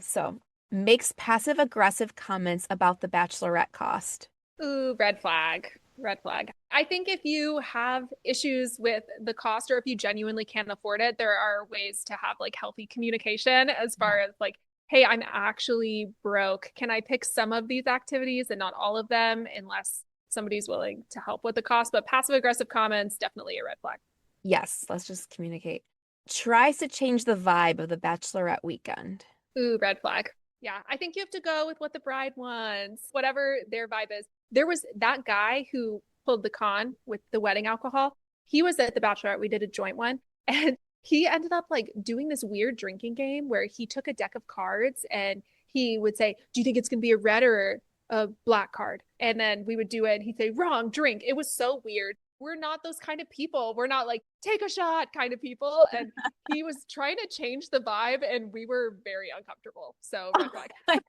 S1: so makes passive aggressive comments about the bachelorette cost.
S2: Ooh, red flag. Red flag. I think if you have issues with the cost or if you genuinely can't afford it, there are ways to have like healthy communication as far as like, hey, I'm actually broke. Can I pick some of these activities and not all of them unless somebody's willing to help with the cost? But passive aggressive comments, definitely a red flag.
S1: Yes, let's just communicate. Tries to change the vibe of the bachelorette weekend.
S2: Ooh, red flag. Yeah, I think you have to go with what the bride wants, whatever their vibe is. There was that guy who pulled the con with the wedding alcohol. He was at the Bachelorette. We did a joint one. And he ended up like doing this weird drinking game where he took a deck of cards and he would say, do you think it's going to be a red or a black card? And then we would do it. And he'd say, wrong, drink. It was so weird. We're not those kind of people. We're not like, take a shot kind of people. And he was trying to change the vibe and we were very uncomfortable. So red flag.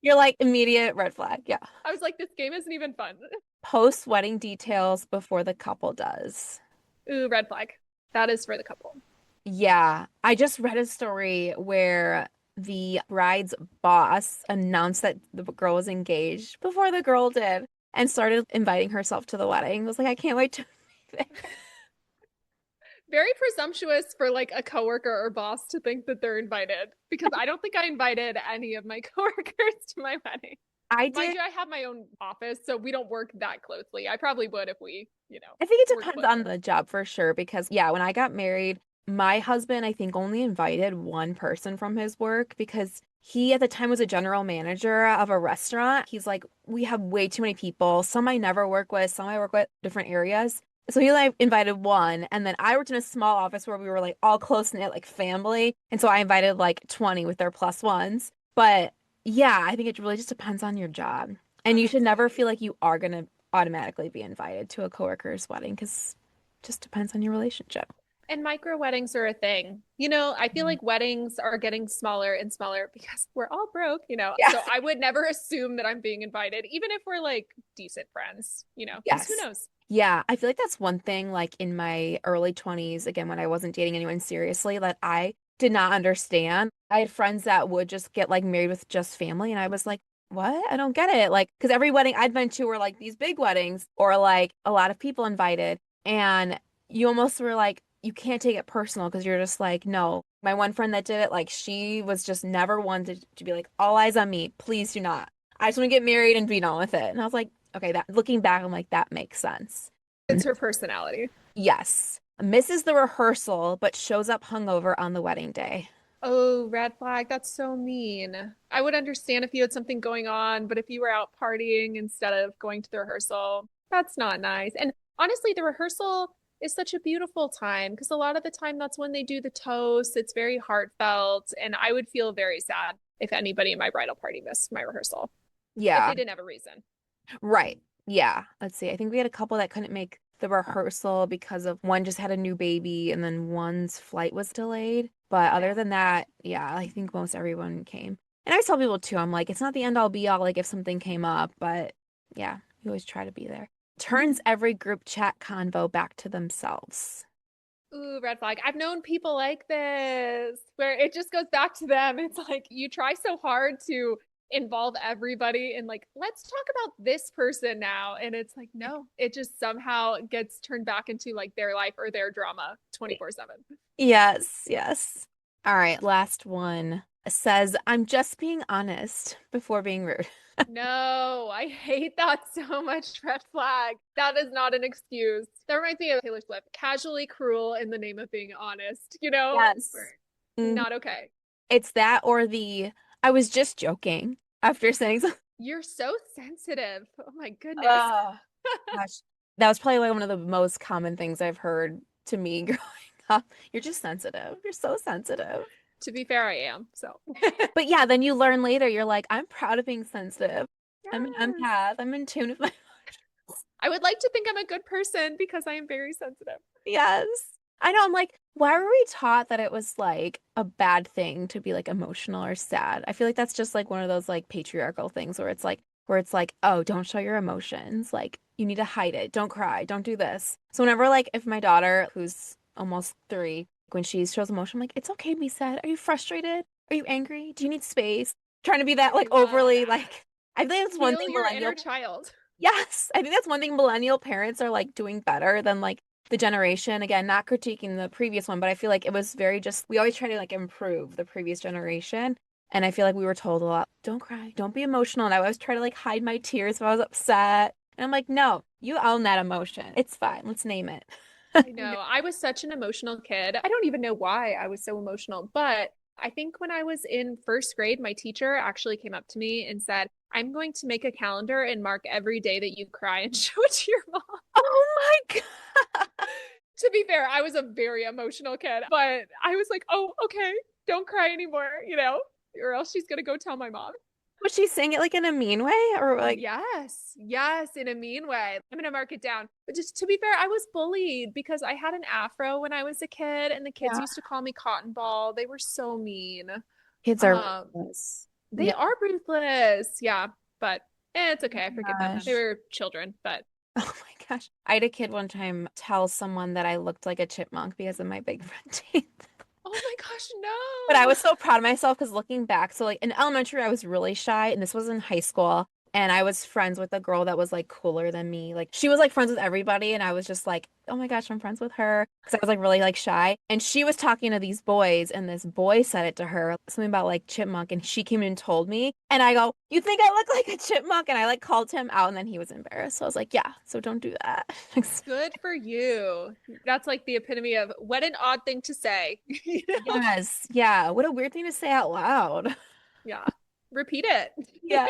S1: You're like immediate red flag. Yeah.
S2: I was like, this game isn't even fun.
S1: Post wedding details before the couple does.
S2: Ooh, red flag. That is for the couple.
S1: Yeah, I just read a story where the bride's boss announced that the girl was engaged before the girl did and started inviting herself to the wedding. I was like, I can't wait to be there.
S2: Very presumptuous for like a coworker or boss to think that they're invited because I don't think I invited any of my coworkers to my wedding.
S1: I
S2: Mind
S1: did.
S2: you, I have my own office, so we don't work that closely. I probably would if we,
S1: I think it
S2: worked
S1: depends on
S2: closer.
S1: the job for sure because yeah, when I got married, my husband I think only invited one person from his work because he at the time was a general manager of a restaurant. He's like, we have way too many people. Some I never work with, some I work with different areas. So he like invited one, and then I worked in a small office where we were like all close knit, like family, and so I invited like 20 with their plus ones. But yeah, I think it really just depends on your job, and you should never
S2: Absolutely.
S1: feel like you are gonna automatically be invited to a coworker's wedding because it just depends on your relationship.
S2: And micro weddings are a thing. I feel like weddings are getting smaller and smaller because we're all broke.
S1: Yeah.
S2: So I would never assume that I'm being invited, even if we're like decent friends, because who
S1: Yes.
S2: knows?
S1: Yeah, I feel like that's one thing, like in my early 20s, again, when I wasn't dating anyone seriously, that I did not understand. I had friends that would just get like married with just family, and I was like, what? I don't get it. Like, because every wedding I'd been to were like these big weddings or like a lot of people invited, and you almost were like, you can't take it personal because you're just like, no. My one friend that did it, like, she was just never one to be like, all eyes on me. Please do not. I just want to get married and be done with it. And I was like, okay, that looking back, I'm like, that makes sense.
S2: It's her personality.
S1: Yes. Misses the rehearsal, but shows up hungover on the wedding day.
S2: Oh, red flag. That's so mean. I would understand if you had something going on, but if you were out partying instead of going to the rehearsal, that's not nice. And honestly, the rehearsal is such a beautiful time because a lot of the time that's when they do the toast. It's very heartfelt. And I would feel very sad if anybody in my bridal party missed my rehearsal, if
S1: Yeah,
S2: they didn't have a reason.
S1: right. Yeah. Let's see. I think we had a couple that couldn't make the rehearsal because of one just had a new baby and then one's flight was delayed. But other
S2: Yeah.
S1: than that, yeah, I think most everyone came. And I tell people too, I'm like, it's not the end all be all, like if something came up, but yeah, you always try to be there. Turns every group chat convo back to themselves.
S2: Ooh, red flag. I've known people like this where it just goes back to them. It's like you try so hard to involve everybody and like, let's talk about this person now. And it's like, no, it just somehow gets turned back into like their life or their drama 24/7.
S1: Yes, yes. All right, last one says, I'm just being honest before being rude.
S2: No, I hate that so much. Red flag. That is not an excuse. That reminds me of Taylor Swift. Casually cruel in the name of being honest.
S1: Yes. Mhm.
S2: Not okay.
S1: It's that or the I was just joking after saying something.
S2: You're so sensitive. Oh my goodness.
S1: Oh, gosh. That was probably like one of the most common things I've heard to me growing up. You're just sensitive. You're so sensitive.
S2: To be fair, I am. So,
S1: But yeah, then you learn later, you're like, I'm proud of being sensitive. I'm an
S2: yes.
S1: empath. I'm in tune with my
S2: I would like to think I'm a good person because I am very sensitive.
S1: yes. I know. I'm like, why were we taught that it was like a bad thing to be like emotional or sad? I feel like that's just like one of those like patriarchal things where it's like, oh, don't show your emotions. Like you need to hide it. Don't cry. Don't do this. So whenever like if my daughter, who's almost 3, when she shows emotion, I'm like, it's okay to be sad. Are you frustrated? Are you angry? Do you need space? Trying to be that
S2: I
S1: like
S2: love
S1: overly
S2: that.
S1: like I think that's one
S2: Heal
S1: thing
S2: your
S1: millennial
S2: inner child.
S1: yes, I think that's one thing millennial parents are like doing better than like the generation. Again, not critiquing the previous one, but I feel like it was very just we always try to like improve the previous generation. And I feel like we were told a lot, don't cry, don't be emotional. And I always try to like hide my tears if I was upset. And I'm like, no, you own that emotion. It's fine. Let's name it.
S2: I know. I was such an emotional kid. I don't even know why I was so emotional, but I think when I was in first grade, my teacher actually came up to me and said, I'm going to make a calendar and mark every day that you cry and show it to your mom.
S1: Oh my God.
S2: To be fair, I was a very emotional kid, but I was like, oh, okay, don't cry anymore, or else she's going to go tell my mom.
S1: Was she saying it like in a mean way or like,
S2: Yes, yes, in a mean way. I'm gonna mark it down. But just to be fair, I was bullied because I had an afro when I was a kid, and the kids
S1: yeah,
S2: used to call me Cotton Ball. They were so mean.
S1: kids are
S2: Um,
S1: ruthless.
S2: they
S1: Yeah.
S2: are ruthless. Yeah, but it's okay. I forgive them. They
S1: Gosh.
S2: were children, but
S1: Oh my gosh. I had a kid one time tell someone that I looked like a chipmunk because of my big front teeth.
S2: Oh my gosh,
S1: But I
S2: no.
S1: was so proud of myself because looking back, so like in elementary, I was really shy, and this was in high school. And I was friends with a girl that was like cooler than me. Like she was like friends with everybody, and I was just like, oh my gosh, I'm friends with her because I was like really like shy. And she was talking to these boys, and this boy said it to her, something about like chipmunk, and she came in and told me. And I go, you think I look like a chipmunk? And I like called him out, and then he was embarrassed. So I was like, yeah, so don't do that.
S2: Good for you. That's like the epitome of what an odd thing to say. You know?
S1: Yes, yeah. What a weird thing to say out loud.
S2: Yeah. Repeat it.
S1: Yeah.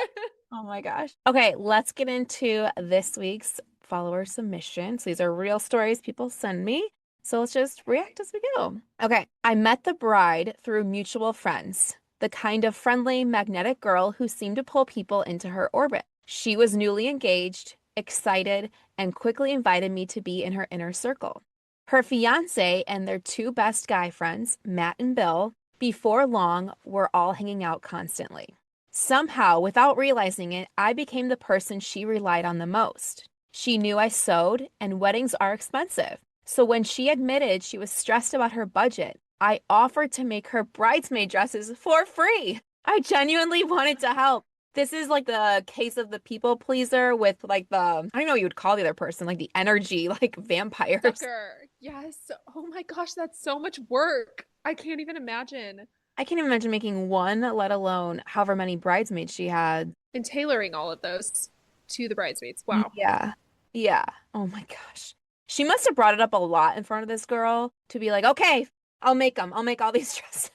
S1: Oh my gosh. Okay, let's get into this week's follower submissions. These are real stories people send me. So let's just react as we go. Okay, I met the bride through mutual friends, the kind of friendly, magnetic girl who seemed to pull people into her orbit. She was newly engaged, excited, and quickly invited me to be in her inner circle. Her fiance and their two best guy friends, Matt and Bill, before long were all hanging out constantly. Somehow, without realizing it, I became the person she relied on the most. She knew I sewed, and weddings are expensive. So when she admitted she was stressed about her budget, I offered to make her bridesmaid dresses for free. I genuinely wanted to help. This is like the case of the people pleaser with like I don't know what you would call the other person, like the energy, like vampires.
S2: Sucker. Yes. Oh my gosh, that's so much work. I can't even imagine.
S1: I can't even imagine making one, let alone however many bridesmaids she had.
S2: And tailoring all of those to the bridesmaids. Wow.
S1: Yeah. Yeah. Oh my gosh. She must have brought it up a lot in front of this girl to be like, okay, I'll make them. I'll make all these dresses.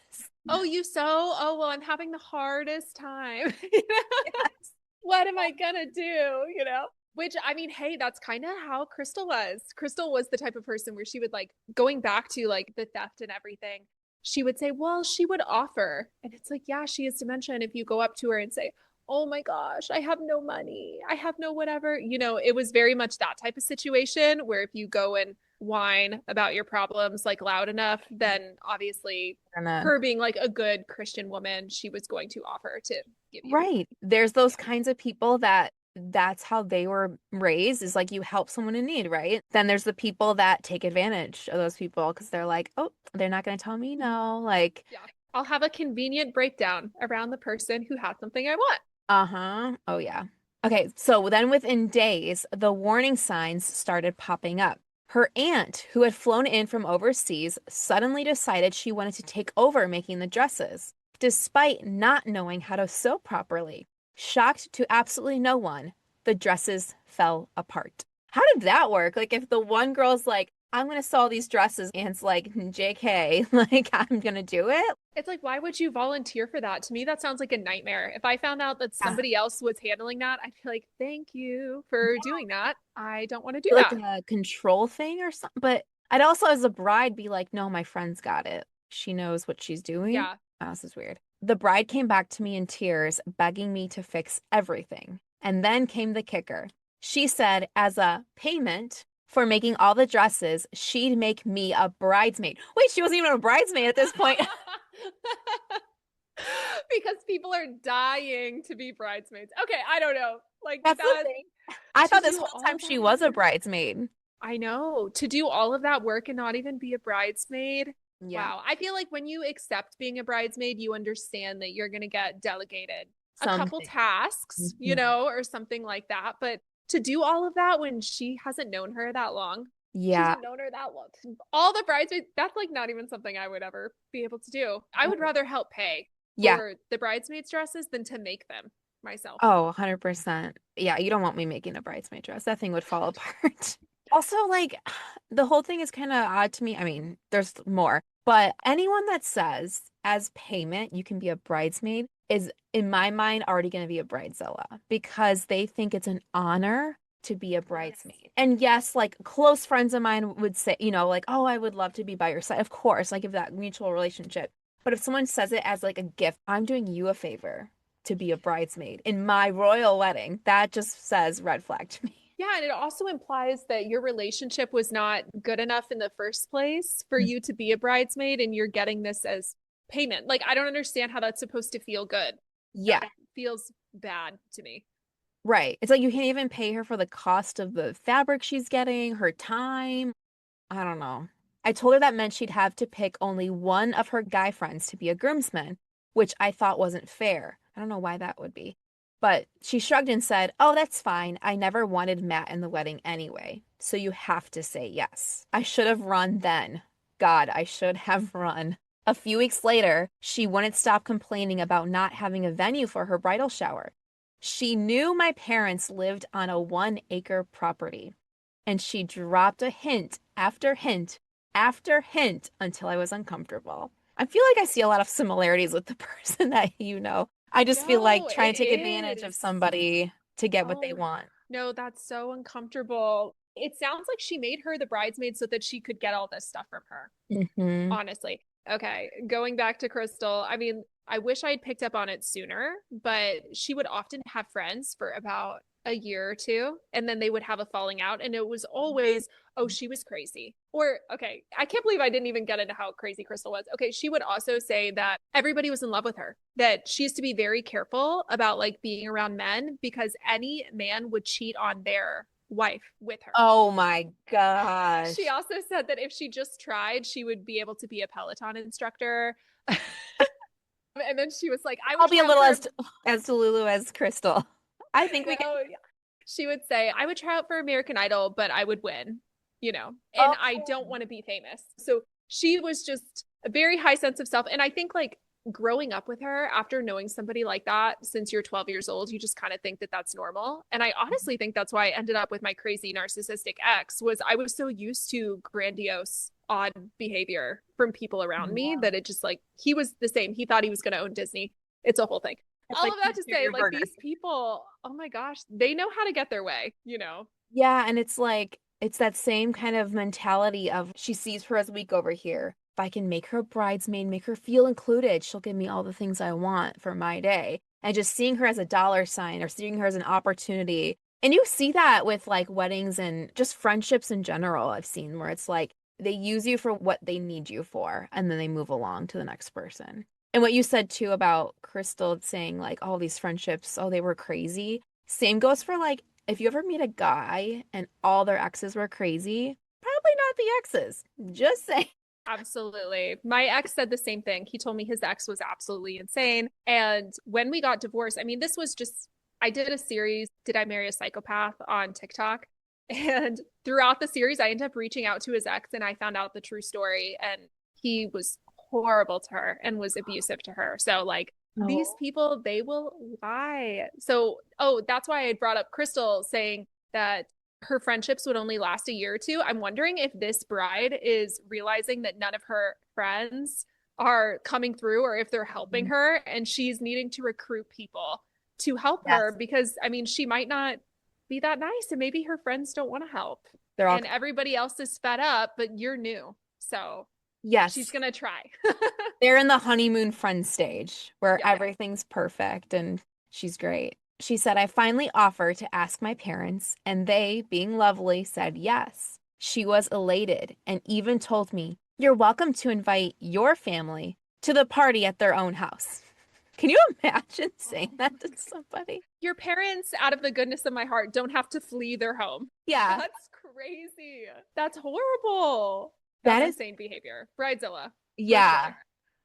S2: Oh, you sew? Oh, well, I'm having the hardest time. You know?
S1: Yes.
S2: What am I gonna do? You know? Which I mean, hey, that's kind of how Crystal was. Crystal was the type of person where she would like going back to like the theft and everything. She would say, well, she would offer. And it's like, yeah, she has dementia. And if you go up to her and say, oh my gosh, I have no money, I have no whatever, it was very much that type of situation where if you go and whine about your problems like loud enough, then obviously
S1: Gonna-
S2: her being like a good Christian woman, she was going to offer to give you.
S1: Right. There's those
S2: Yeah.
S1: kinds of people that's how they were raised is like you help someone in need, right? Then there's the people that take advantage of those people because they're like, oh, they're not going to tell me no. Like,
S2: Yeah. I'll have a convenient breakdown around the person who has something I want.
S1: uh-huh. Oh, yeah. Okay, so then within days, the warning signs started popping up. Her aunt, who had flown in from overseas, suddenly decided she wanted to take over making the dresses, despite not knowing how to sew properly. Shocked to absolutely no one, the dresses fell apart. How did that work? Like, if the one girl's like, I'm gonna sew all these dresses, and it's like, JK, like, I'm gonna do it.
S2: It's like, why would you volunteer for that? To me, that sounds like a nightmare. If I found out that
S1: Yeah.
S2: somebody else was handling that, I'd be like, thank you for doing that. I don't want to do
S1: Like
S2: that.
S1: a control thing or something. But I'd also, as a bride, be like, no, my friend's got it. She knows what she's doing.
S2: Yeah.
S1: Oh, this is weird. The bride came back to me in tears, begging me to fix everything. And then came the kicker. She said, as a payment for making all the dresses, she'd make me a bridesmaid. Wait, she wasn't even a bridesmaid at this point.
S2: Because people are dying to be bridesmaids. Okay, I don't know. Like
S1: That's the
S2: that
S1: thing. I
S2: to
S1: thought this
S2: do
S1: whole
S2: all
S1: time
S2: that
S1: she was a
S2: work.
S1: bridesmaid.
S2: I know. To do all of that work and not even be a bridesmaid.
S1: Yeah.
S2: Wow. I feel like when you accept being a bridesmaid, you understand that you're going to get delegated a couple
S1: Something.
S2: tasks,
S1: Mhm.
S2: or something like that. But to do all of that when she hasn't known her that long, she
S1: Yeah.
S2: hasn't known her that long. All the bridesmaids, that's like not even something I would ever be able to do. I would rather help pay
S1: Yeah.
S2: for the bridesmaids' dresses than to make them myself.
S1: Oh, 100%. Yeah, you don't want me making a bridesmaid dress. That thing would fall apart. Also, like, the whole thing is kind of odd to me. I mean, there's more, but anyone that says as payment you can be a bridesmaid is, in my mind, already going to be a bridezilla because they think it's an honor to be a
S2: Yes.
S1: bridesmaid. And yes, like close friends of mine would say, like, oh, I would love to be by your side. Of course, like if that mutual relationship. But if someone says it as like a gift, I'm doing you a favor to be a bridesmaid in my royal wedding. That just says red flag to me.
S2: Yeah, and it also implies that your relationship was not good enough in the first place for you to be a bridesmaid and you're getting this as payment. Like, I don't understand how that's supposed to feel good.
S1: Yeah,
S2: That feels bad to me.
S1: right. It's like you can't even pay her for the cost of the fabric she's getting, her time. I don't know. I told her that meant she'd have to pick only one of her guy friends to be a groomsman, which I thought wasn't fair. I don't know why that would be. But she shrugged and said, "Oh, that's fine. I never wanted Matt in the wedding anyway, so you have to say yes." I should have run then. God, I should have run. A few weeks later, she wouldn't stop complaining about not having a venue for her bridal shower. She knew my parents lived on a 1-acre property, and she dropped a hint after hint after hint until I was uncomfortable. I feel like I see a lot of similarities with the person that you know. I just feel like
S2: No,
S1: trying
S2: it
S1: to take advantage of
S2: is.
S1: somebody to get what they
S2: Oh,
S1: want.
S2: no, that's so uncomfortable. It sounds like she made her the bridesmaid so that she could get all this stuff from her,
S1: Hmm.
S2: honestly. Okay, going back to Crystal, I mean, I wish I had picked up on it sooner, but she would often have friends for about a year or two, and then they would have a falling out, and it was always, oh, she was crazy. Or, okay, I can't believe I didn't even get into how crazy Crystal was. Okay, she would also say that everybody was in love with her, that she used to be very careful about like being around men because any man would cheat on their wife with her.
S1: Oh my
S2: She
S1: gosh.
S2: also said that if she just tried, she would be able to be a Peloton instructor. And then she was like, I would
S1: I'll be a
S2: try out
S1: little
S2: for,
S1: as Delulu as Crystal. I think we can.
S2: no, she would say, I would try out for American Idol, but I would win, you know, and I
S1: Oh,
S2: don't want to be famous. So she was just a very high sense of self. And I think like growing up with her after knowing somebody like that since you're 12 years old, you just kind of think that that's normal. And I honestly think that's why I ended up with my crazy narcissistic ex was I was so used to grandiose odd behavior from people around me
S1: yeah.
S2: that it just like he was the same. He thought he was going to own Disney. It's a whole thing.
S1: It's
S2: All
S1: like
S2: of that to say,
S1: your
S2: like
S1: burger.
S2: these people, oh my gosh, they know how to get their way, you know?
S1: Yeah, and it's like it's that same kind of mentality of she sees her as weak over here. If I can make her a bridesmaid, make her feel included, she'll give me all the things I want for my day. And just seeing her as a dollar sign or seeing her as an opportunity. And you see that with like weddings and just friendships in general, I've seen where it's like they use you for what they need you for, and then they move along to the next person. And what you said too about Crystal saying like all these friendships, oh, they were crazy. Same goes for like if you ever meet a guy and all their exes were crazy, probably not the exes. Just say.
S2: Absolutely. My ex said the same thing. He told me his ex was absolutely insane. And when we got divorced, I mean, this was just, I did a series, Did I Marry a Psychopath on TikTok? And throughout the series, I ended up reaching out to his ex and I found out the true story. And he was horrible to her and was abusive to her. So, like, these
S1: Oh,
S2: people, they will lie. So, oh, that's why I brought up Crystal saying that her friendships would only last a year or two. I'm wondering if this bride is realizing that none of her friends are coming through or if they're helping
S1: mhm.
S2: her and she's needing to recruit people to help her
S1: Yes.
S2: because I mean she might not be that nice and maybe her friends don't want to help
S1: They're all,
S2: and everybody else is fed up but you're new. So she's
S1: yes.
S2: going to try.
S1: They're in the honeymoon friend stage where
S2: Yeah.
S1: everything's perfect and she's great. She said, I finally offered to ask my parents, and they, being lovely, said yes. She was elated and even told me, "You're welcome to invite your family to the party at their own house." Can you imagine saying
S2: Oh my
S1: that to
S2: God.
S1: somebody?
S2: Your parents, out of the goodness of my heart, don't have to flee their home.
S1: Yeah,
S2: That's crazy. That's horrible.
S1: that
S2: That's
S1: is,
S2: insane behavior. Bridezilla, for
S1: yeah.
S2: sure.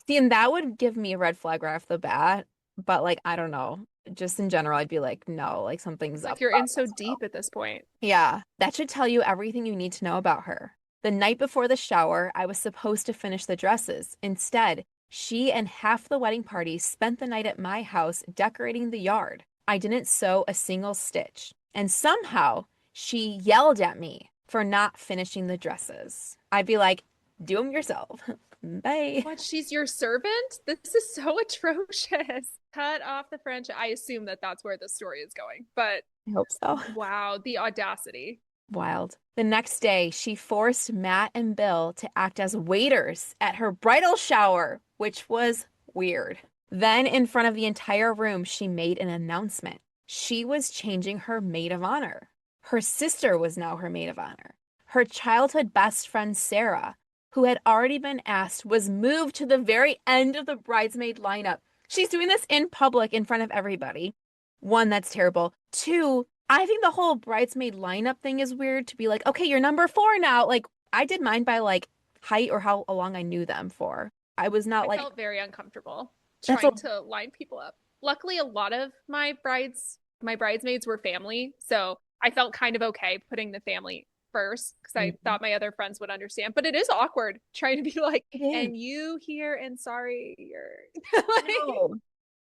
S1: See, and that would give me a red flag right off the bat. But like, I don't know. Just in general, I'd be like, no, like something's
S2: It's like
S1: up
S2: you're in
S1: about
S2: so
S1: this girl.
S2: deep at this point.
S1: Yeah, that should tell you everything you need to know about her. The night before the shower, I was supposed to finish the dresses. Instead, she and half the wedding party spent the night at my house decorating the yard. I didn't sew a single stitch. And somehow, she yelled at me for not finishing the dresses. I'd be like, do them yourself. Bye.
S2: What? She's your servant? This is so atrocious. Cut off the French. I assume that that's where the story is going. But
S1: I hope so.
S2: wow, the audacity.
S1: Wild. The next day, she forced Matt and Bill to act as waiters at her bridal shower, which was weird. Then, in front of the entire room, she made an announcement. She was changing her maid of honor. Her sister was now her maid of honor. Her childhood best friend, Sarah, who had already been asked, was moved to the very end of the bridesmaid lineup. She's doing this in public in front of everybody. One, that's terrible. Two, I think the whole bridesmaid lineup thing is weird to be like, okay, you're number 4 now. Like, I did mine by like height or how long I knew them for. I was not
S2: I
S1: like,
S2: felt very uncomfortable
S1: that's a
S2: trying to line people up. Luckily, a lot of my bridesmaids were family, so I felt kind of okay putting the family first because I
S1: Mhm.
S2: thought my other friends would understand. But it is awkward trying to be like,
S1: It is.
S2: and you here and sorry, you're like,
S1: No.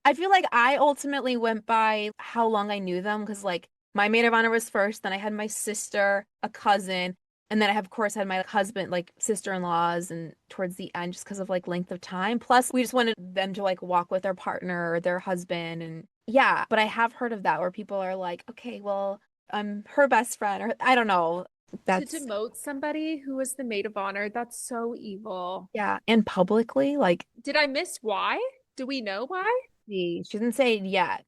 S1: I feel like I ultimately went by how long I knew them because, like, my maid of honor was first, then I had my sister, a cousin, and then I have, of course, had my husband, like sister-in-laws, and towards the end, just because of like length of time. Plus, we just wanted them to like walk with their partner or their husband, and yeah. But I have heard of that where people are like, okay, well, I'm her best friend, or I don't know.
S2: to
S1: That's
S2: demote somebody who was the maid of honor. That's so evil.
S1: yeah, and publicly, like,
S2: Did I miss why? Do we know why?
S1: she didn't say it yet.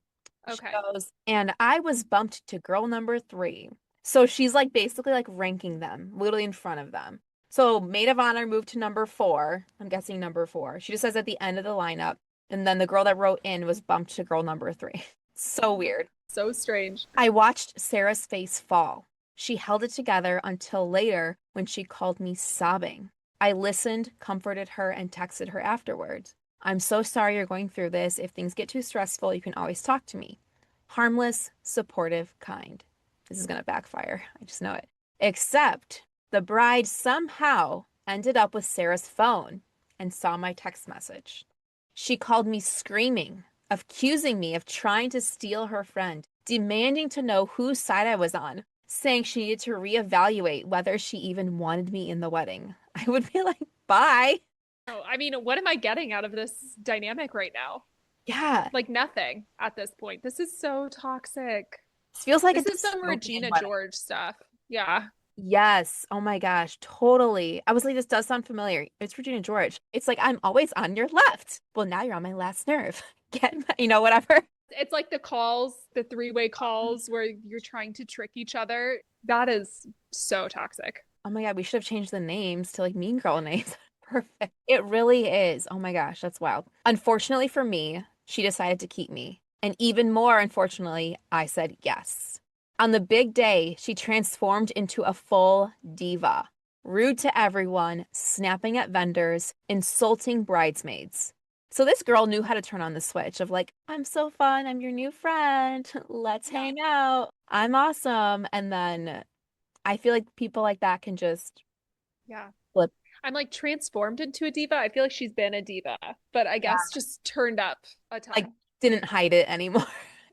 S1: She
S2: Okay.
S1: goes, and I was bumped to girl number three. So she's like basically like ranking them, literally in front of them. So maid of honor moved to number four. I'm guessing number four. She just says at the end of the lineup. And then the girl that wrote in was bumped to girl number three. So weird.
S2: So strange.
S1: I watched Sarah's face fall. She held it together until later when she called me sobbing. I listened, comforted her, and texted her afterwards. I'm so sorry you're going through this. If things get too stressful, you can always talk to me. Harmless, supportive, kind. This is going to backfire. I just know it. Except the bride somehow ended up with Sarah's phone and saw my text message. She called me screaming, accusing me of trying to steal her friend, demanding to know whose side I was on, saying she needed to reevaluate whether she even wanted me in the wedding. I would be like, bye.
S2: Oh, I mean, what am I getting out of this dynamic right now?
S1: Yeah,
S2: Like nothing at this point. This is so toxic.
S1: this feels like a
S2: This is some
S1: dystopian
S2: Regina
S1: wedding.
S2: George stuff. Yeah.
S1: Yes. Oh my gosh. Totally. I was like, this does sound familiar. It's Regina George. It's like, I'm always on your left. Well, now you're on my last nerve. Whatever.
S2: It's like the calls, the three-way calls where you're trying to trick each other. That is so toxic.
S1: Oh my God. We should have changed the names to like mean girl names. Perfect. It really is. Oh my gosh. That's wild. Unfortunately for me, she decided to keep me. And even more unfortunately, I said yes. On the big day, she transformed into a full diva, rude to everyone, snapping at vendors, insulting bridesmaids. So this girl knew how to turn on the switch of like, I'm so fun, I'm your new friend, let's
S2: Yeah.
S1: hang out, I'm awesome. And then I feel like people like that can just
S2: Yeah.
S1: flip.
S2: I'm like transformed into a diva. I feel like she's been a diva, but I
S1: Yeah.
S2: guess just turned up a
S1: Like,
S2: ton.
S1: didn't hide it anymore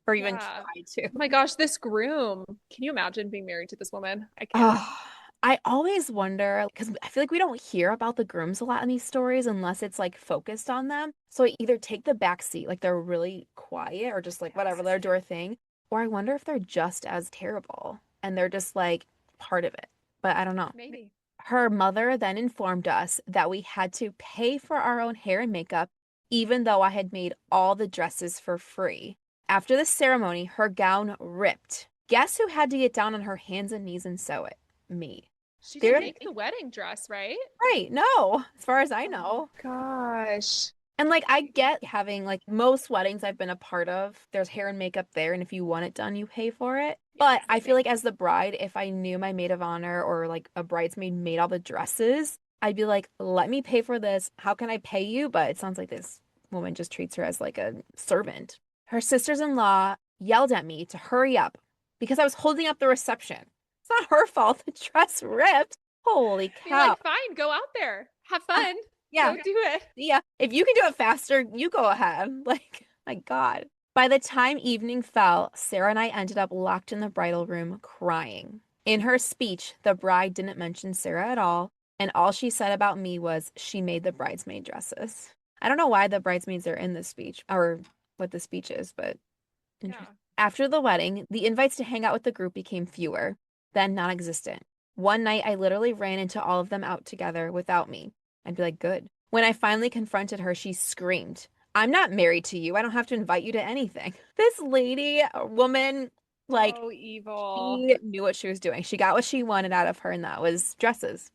S1: or even
S2: Yeah.
S1: try to.
S2: Oh my gosh, this groom. Can you imagine being married to this woman? I can't.
S1: Oh, I always wonder because I feel like we don't hear about the grooms a lot in these stories unless it's like focused on them. So I either take the back seat, like they're really quiet or just like whatever, they're doing their thing, or I wonder if they're just as terrible and they're just like part of it. But I don't know.
S2: Maybe.
S1: Her mother then informed us that we had to pay for our own hair and makeup, even though I had made all the dresses for free. After the ceremony, her gown ripped. Guess who had to get down on her hands and knees and sew it? Me.
S2: She didn't
S1: There,
S2: make the wedding dress, right?
S1: right? No, as far as I
S2: Oh my
S1: know.
S2: gosh.
S1: And like, I get having like most weddings I've been a part of, there's hair and makeup there, and if you want it done, you pay for it.
S2: Yeah,
S1: But I
S2: same
S1: feel
S2: here.
S1: like as the bride, if I knew my maid of honor or like a bridesmaid made all the dresses, I'd be like, let me pay for this. How can I pay you? But it sounds like this woman just treats her as like a servant. Her sisters-in-law yelled at me to hurry up because I was holding up the reception. It's not her fault. The dress ripped. Holy
S2: Be
S1: cow.
S2: like, fine, go out there. Have fun.
S1: Yeah.
S2: Go do it.
S1: Yeah. If you can do it faster, you go ahead. Like, my God. By the time evening fell, Sarah and I ended up locked in the bridal room crying. In her speech, the bride didn't mention Sarah at all, and all she said about me was she made the bridesmaid dresses. I don't know why the bridesmaids are in this speech or what the speech is, but
S2: Yeah.
S1: interesting. After the wedding, the invites to hang out with the group became fewer, then non-existent. One night, I literally ran into all of them out together without me. I'd be like, good. When I finally confronted her, she screamed, I'm not married to you. I don't have to invite you to anything. This lady, a woman, like,
S2: So evil.
S1: she knew what she was doing. She got what she wanted out of her, and that was dresses.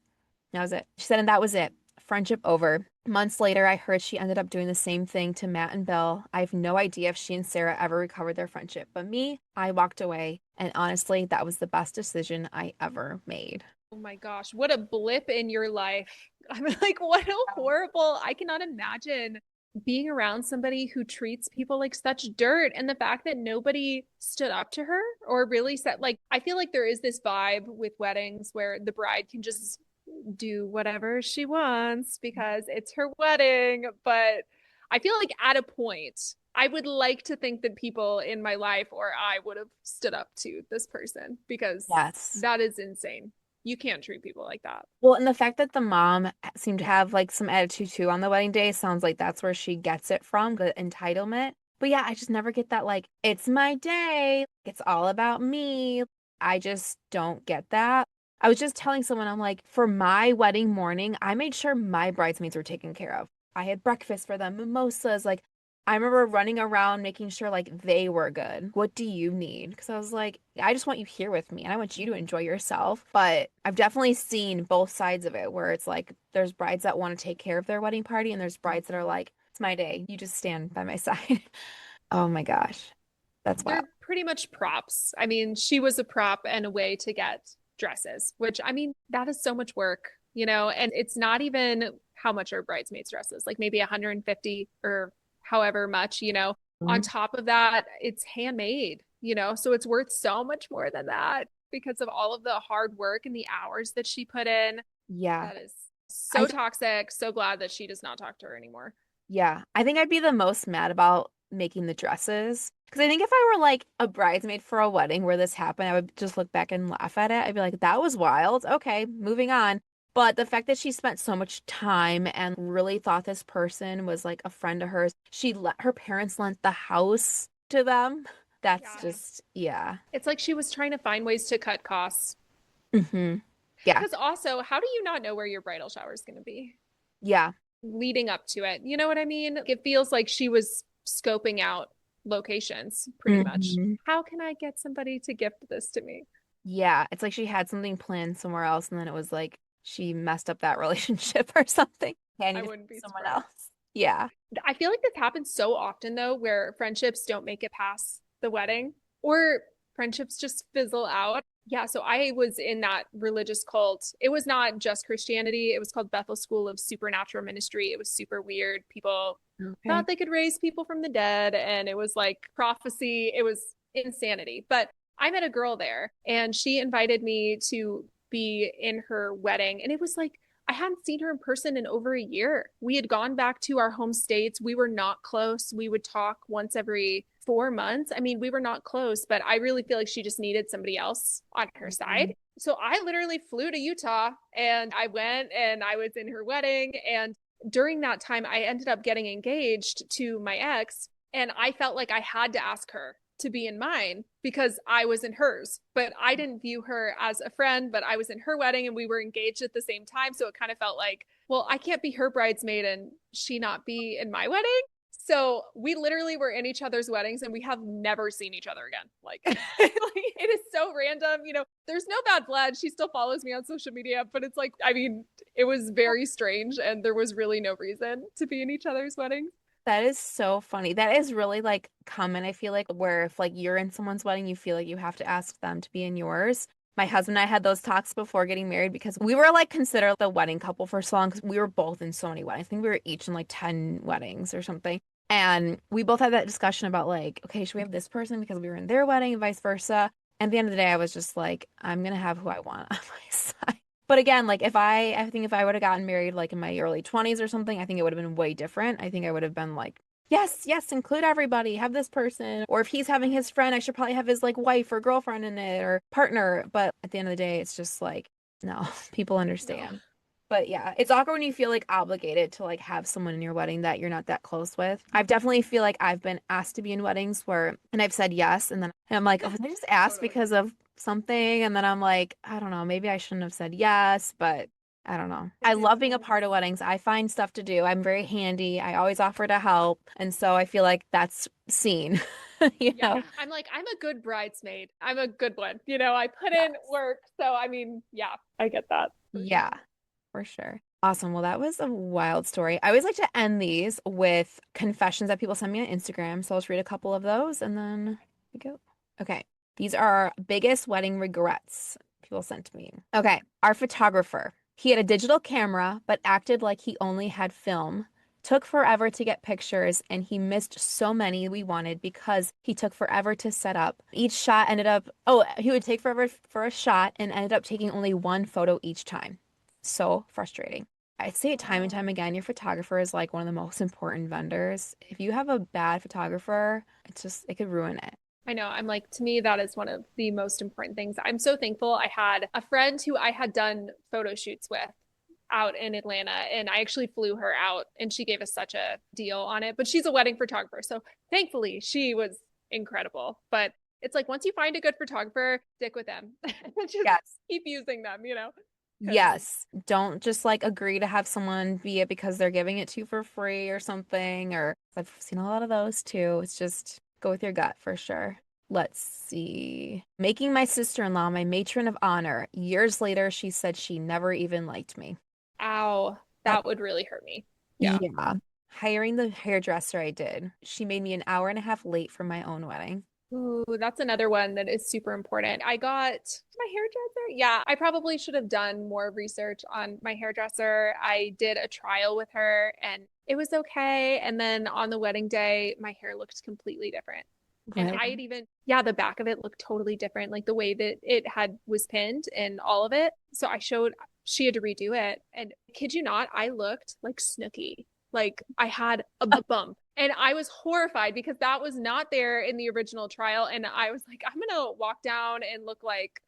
S1: That was it. She said, and that was it. Friendship over. Months later, I heard she ended up doing the same thing to Matt and Bill. I have no idea if she and Sarah ever recovered their friendship, but me, I walked away. And honestly, that was the best decision I ever made.
S2: Oh my gosh, what a blip in your life. I'm like, what a horrible, I cannot imagine being around somebody who treats people like such dirt. And the fact that nobody stood up to her or really said, like, I feel like there is this vibe with weddings where the bride can just do whatever she wants because it's her wedding. But I feel like at a point, I would like to think that people in my life or I would have stood up to this person because
S1: Yes.
S2: that is insane. You can't treat people like that.
S1: Well, and the fact that the mom seemed to have like some attitude too on the wedding day sounds like that's where she gets it from, the entitlement. But yeah, I just never get that like, it's my day. It's all about me. I just don't get that. I was just telling someone, I'm like, for my wedding morning, I made sure my bridesmaids were taken care of. I had breakfast for them, mimosas. Like, I remember running around making sure like they were good. What do you need? Because I was like, I just want you here with me and I want you to enjoy yourself. But I've definitely seen both sides of it where it's like there's brides that want to take care of their wedding party and there's brides that are like, it's my day. You just stand by my side. Oh my gosh. That's wild.
S2: They're pretty much props. I mean, she was a prop and a way to get dresses, which I mean, that is so much work, you know, and it's not even how much are bridesmaids dresses, like maybe 150 or however much, you know. On
S1: Mhm.
S2: top of that, it's handmade, you know, so it's worth so much more than that because of all of the hard work and the hours that she put in.
S1: Yeah.
S2: That is so
S1: I
S2: toxic. So glad that she does not talk to her anymore.
S1: Yeah, I think I'd be the most mad about making the dresses. Because I think if I were like a bridesmaid for a wedding where this happened, I would just look back and laugh at it. I'd be like, that was wild. Okay, moving on. But the fact that she spent so much time and really thought this person was like a friend of hers, she let her parents lent the house to them. That's
S2: Yeah.
S1: just, yeah.
S2: It's like she was trying to find ways to cut costs.
S1: Yeah,
S2: Because also, how do you not know where your bridal shower is going to be
S1: yeah.
S2: leading up to it? You know what I mean? It feels like she was scoping out locations pretty much.
S1: hmm
S2: How can I get somebody to gift this to me?
S1: Yeah, it's like she had something planned somewhere else, and then it was like she messed up that relationship or something. Okay, I
S2: I
S1: need to
S2: wouldn't
S1: find
S2: be
S1: someone
S2: surprised.
S1: else. Yeah.
S2: I feel like this happens so often though, where friendships don't make it past the wedding or friendships just fizzle out. Yeah, so I was in that religious cult. It was not just Christianity, it was called Bethel School of Supernatural Ministry. It was super weird. People
S1: Okay.
S2: thought they could raise people from the dead, and it was like prophecy. It was insanity. But I met a girl there, and she invited me to be in her wedding. And it was like, I hadn't seen her in person in over a year. We had gone back to our home states. We were not close. We would talk once every 4 months. I mean, we were not close, but I really feel like she just needed somebody else on her
S1: Mhm.
S2: side. So I literally flew to Utah and I went and I was in her wedding. And during that time, I ended up getting engaged to my ex. And I felt like I had to ask her to be in mine because I was in hers. But I didn't view her as a friend, but I was in her wedding and we were engaged at the same time. So it kind of felt like, well, I can't be her bridesmaid and she not be in my wedding. So we literally were in each other's weddings and we have never seen each other again. Like, like it is so random. You know, there's no bad blood. She still follows me on social media, but it's like, I mean, it was very strange and there was really no reason to be in each other's weddings.
S1: That is so funny. That is really like common, I feel like, where if like you're in someone's wedding, you feel like you have to ask them to be in yours. My husband and I had those talks before getting married because we were like considered the wedding couple for so long because we were both in so many weddings. I think we were each in like 10 weddings or something. And we both had that discussion about like, okay, should we have this person because we were in their wedding and vice versa. And at the end of the day, I was just like, I'm gonna have who I want on my side. But again, like I think if I would have gotten married like in my early 20s or something, I think it would have been way different. I think I would have been like, yes, yes, include everybody, have this person. Or if he's having his friend, I should probably have his like wife or girlfriend in it or partner. But at the end of the day, it's just like, no, people
S2: No.
S1: understand. But yeah, it's awkward when you feel like obligated to like have someone in your wedding that you're not that close with. I've definitely feel like I've been asked to be in weddings where, and I've said yes, and I'm like, oh, I just asked
S2: Totally.
S1: because of something, and then I'm like, I don't know, maybe I shouldn't have said yes, but I don't know.
S2: It
S1: I love being a
S2: happens.
S1: part of weddings. I find stuff to do. I'm very handy. I always offer to help, and so I feel like that's seen, you
S2: Yeah.
S1: know?
S2: I'm like, I'm a good bridesmaid. I'm a good one. You know, I put in
S1: Yes.
S2: work. So, I mean, yeah, I get that for
S1: Yeah,
S2: sure.
S1: for sure. Awesome. Well, that was a wild story. I always like to end these with confessions that people send me on Instagram. So I'll just read a couple of those and then we go. Okay. These are our biggest wedding regrets. people sent to me. Okay, our photographer. He had a digital camera, but acted like he only had film. Took forever to get pictures, and he missed so many we wanted because he took forever to set up. Each shot ended up, oh, he would take forever for a shot and ended up taking only one photo each time. So frustrating. I say it time and time again, your photographer is like one of the most important vendors. If you have a bad photographer, it could ruin it.
S2: I know. I'm like, to me, that is one of the most important things. I'm so thankful. I had a friend who I had done photo shoots with out in Atlanta, and I actually flew her out and she gave us such a deal on it. But she's a wedding photographer. So thankfully, she was incredible. But it's like once you find a good photographer, stick with them. Just
S1: Yes.
S2: keep using them, you know? Because
S1: Yes. Don't just like agree to have someone be it because they're giving it to you for free or something. Or I've seen a lot of those too. It's just go with your gut for sure. Let's see. Making my sister-in-law my matron of honor. Years later, she said she never even liked me.
S2: ow,
S1: That,
S2: that would really hurt me. Yeah.
S1: yeah. Hiring the hairdresser I did. She made me an hour and a half late for my own wedding.
S2: Ooh, that's another one that is super important. I got my hairdresser. Yeah, I probably should have done more research on my hairdresser. I did a trial with her and it was okay. And then on the wedding day, my hair looked completely different. And
S1: Right.
S2: I had even, yeah, the back of it looked totally different, like the way that it had was pinned and all of it. So I showed she had to redo it. And kid you not, I looked like Snooki. Like I had a bump. And I was horrified because that was not there in the original trial. And I was like, I'm gonna walk down and look like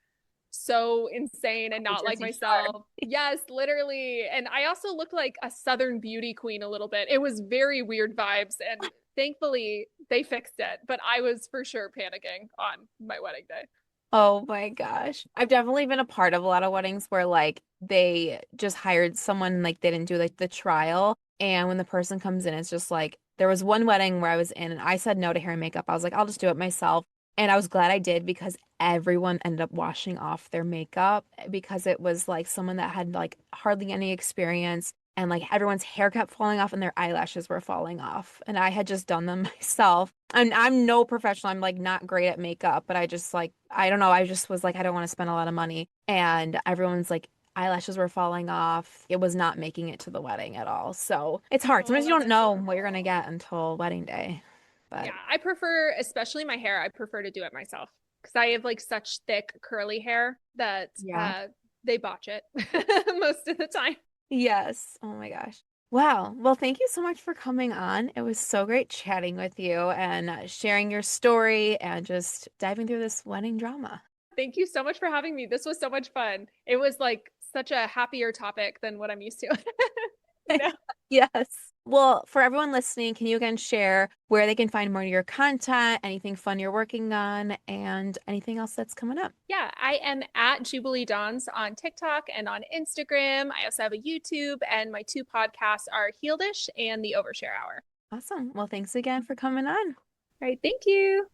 S2: so insane and not like
S1: Jersey Shore.
S2: myself. Yes, literally. And I also looked like a Southern beauty queen a little bit. It was very weird vibes. And thankfully they fixed it. But I was for sure panicking on my wedding day.
S1: Oh my gosh. I've definitely been a part of a lot of weddings where like they just hired someone like they didn't do like the trial. And when the person comes in, it's just like there was one wedding where I was in and I said no to hair and makeup. I was like, I'll just do it myself. And I was glad I did because everyone ended up washing off their makeup because it was like someone that had like hardly any experience and like everyone's hair kept falling off and their eyelashes were falling off. And I had just done them myself. And I'm no professional. I'm like not great at makeup, but I just like, I don't know. I just was like, I don't want to spend a lot of money. And everyone's like, eyelashes were falling off. It was not making it to the wedding at all. So it's hard.
S2: Oh,
S1: Sometimes you don't
S2: that's
S1: know what you're
S2: horrible.
S1: going to get until wedding day.
S2: Yeah,
S1: But
S2: I prefer, especially my hair, I prefer to do it myself because I have like such thick curly hair that
S1: yeah.
S2: they botch it most of the time.
S1: Yes. Oh my gosh. Wow. Well, thank you so much for coming on. It was so great chatting with you and sharing your story and just diving through this wedding drama.
S2: Thank you so much for having me. This was so much fun. It was like such a happier topic than what I'm used to. you know?
S1: Yes. Well, for everyone listening, can you again share where they can find more of your content, anything fun you're working on, and anything else that's coming up?
S2: Yeah, I am at Jubilee Dawns on TikTok and on Instagram. I also have a YouTube, and my two podcasts are Healedish and The Overshare Hour.
S1: Awesome. Well, thanks again for coming on.
S2: All right, thank you.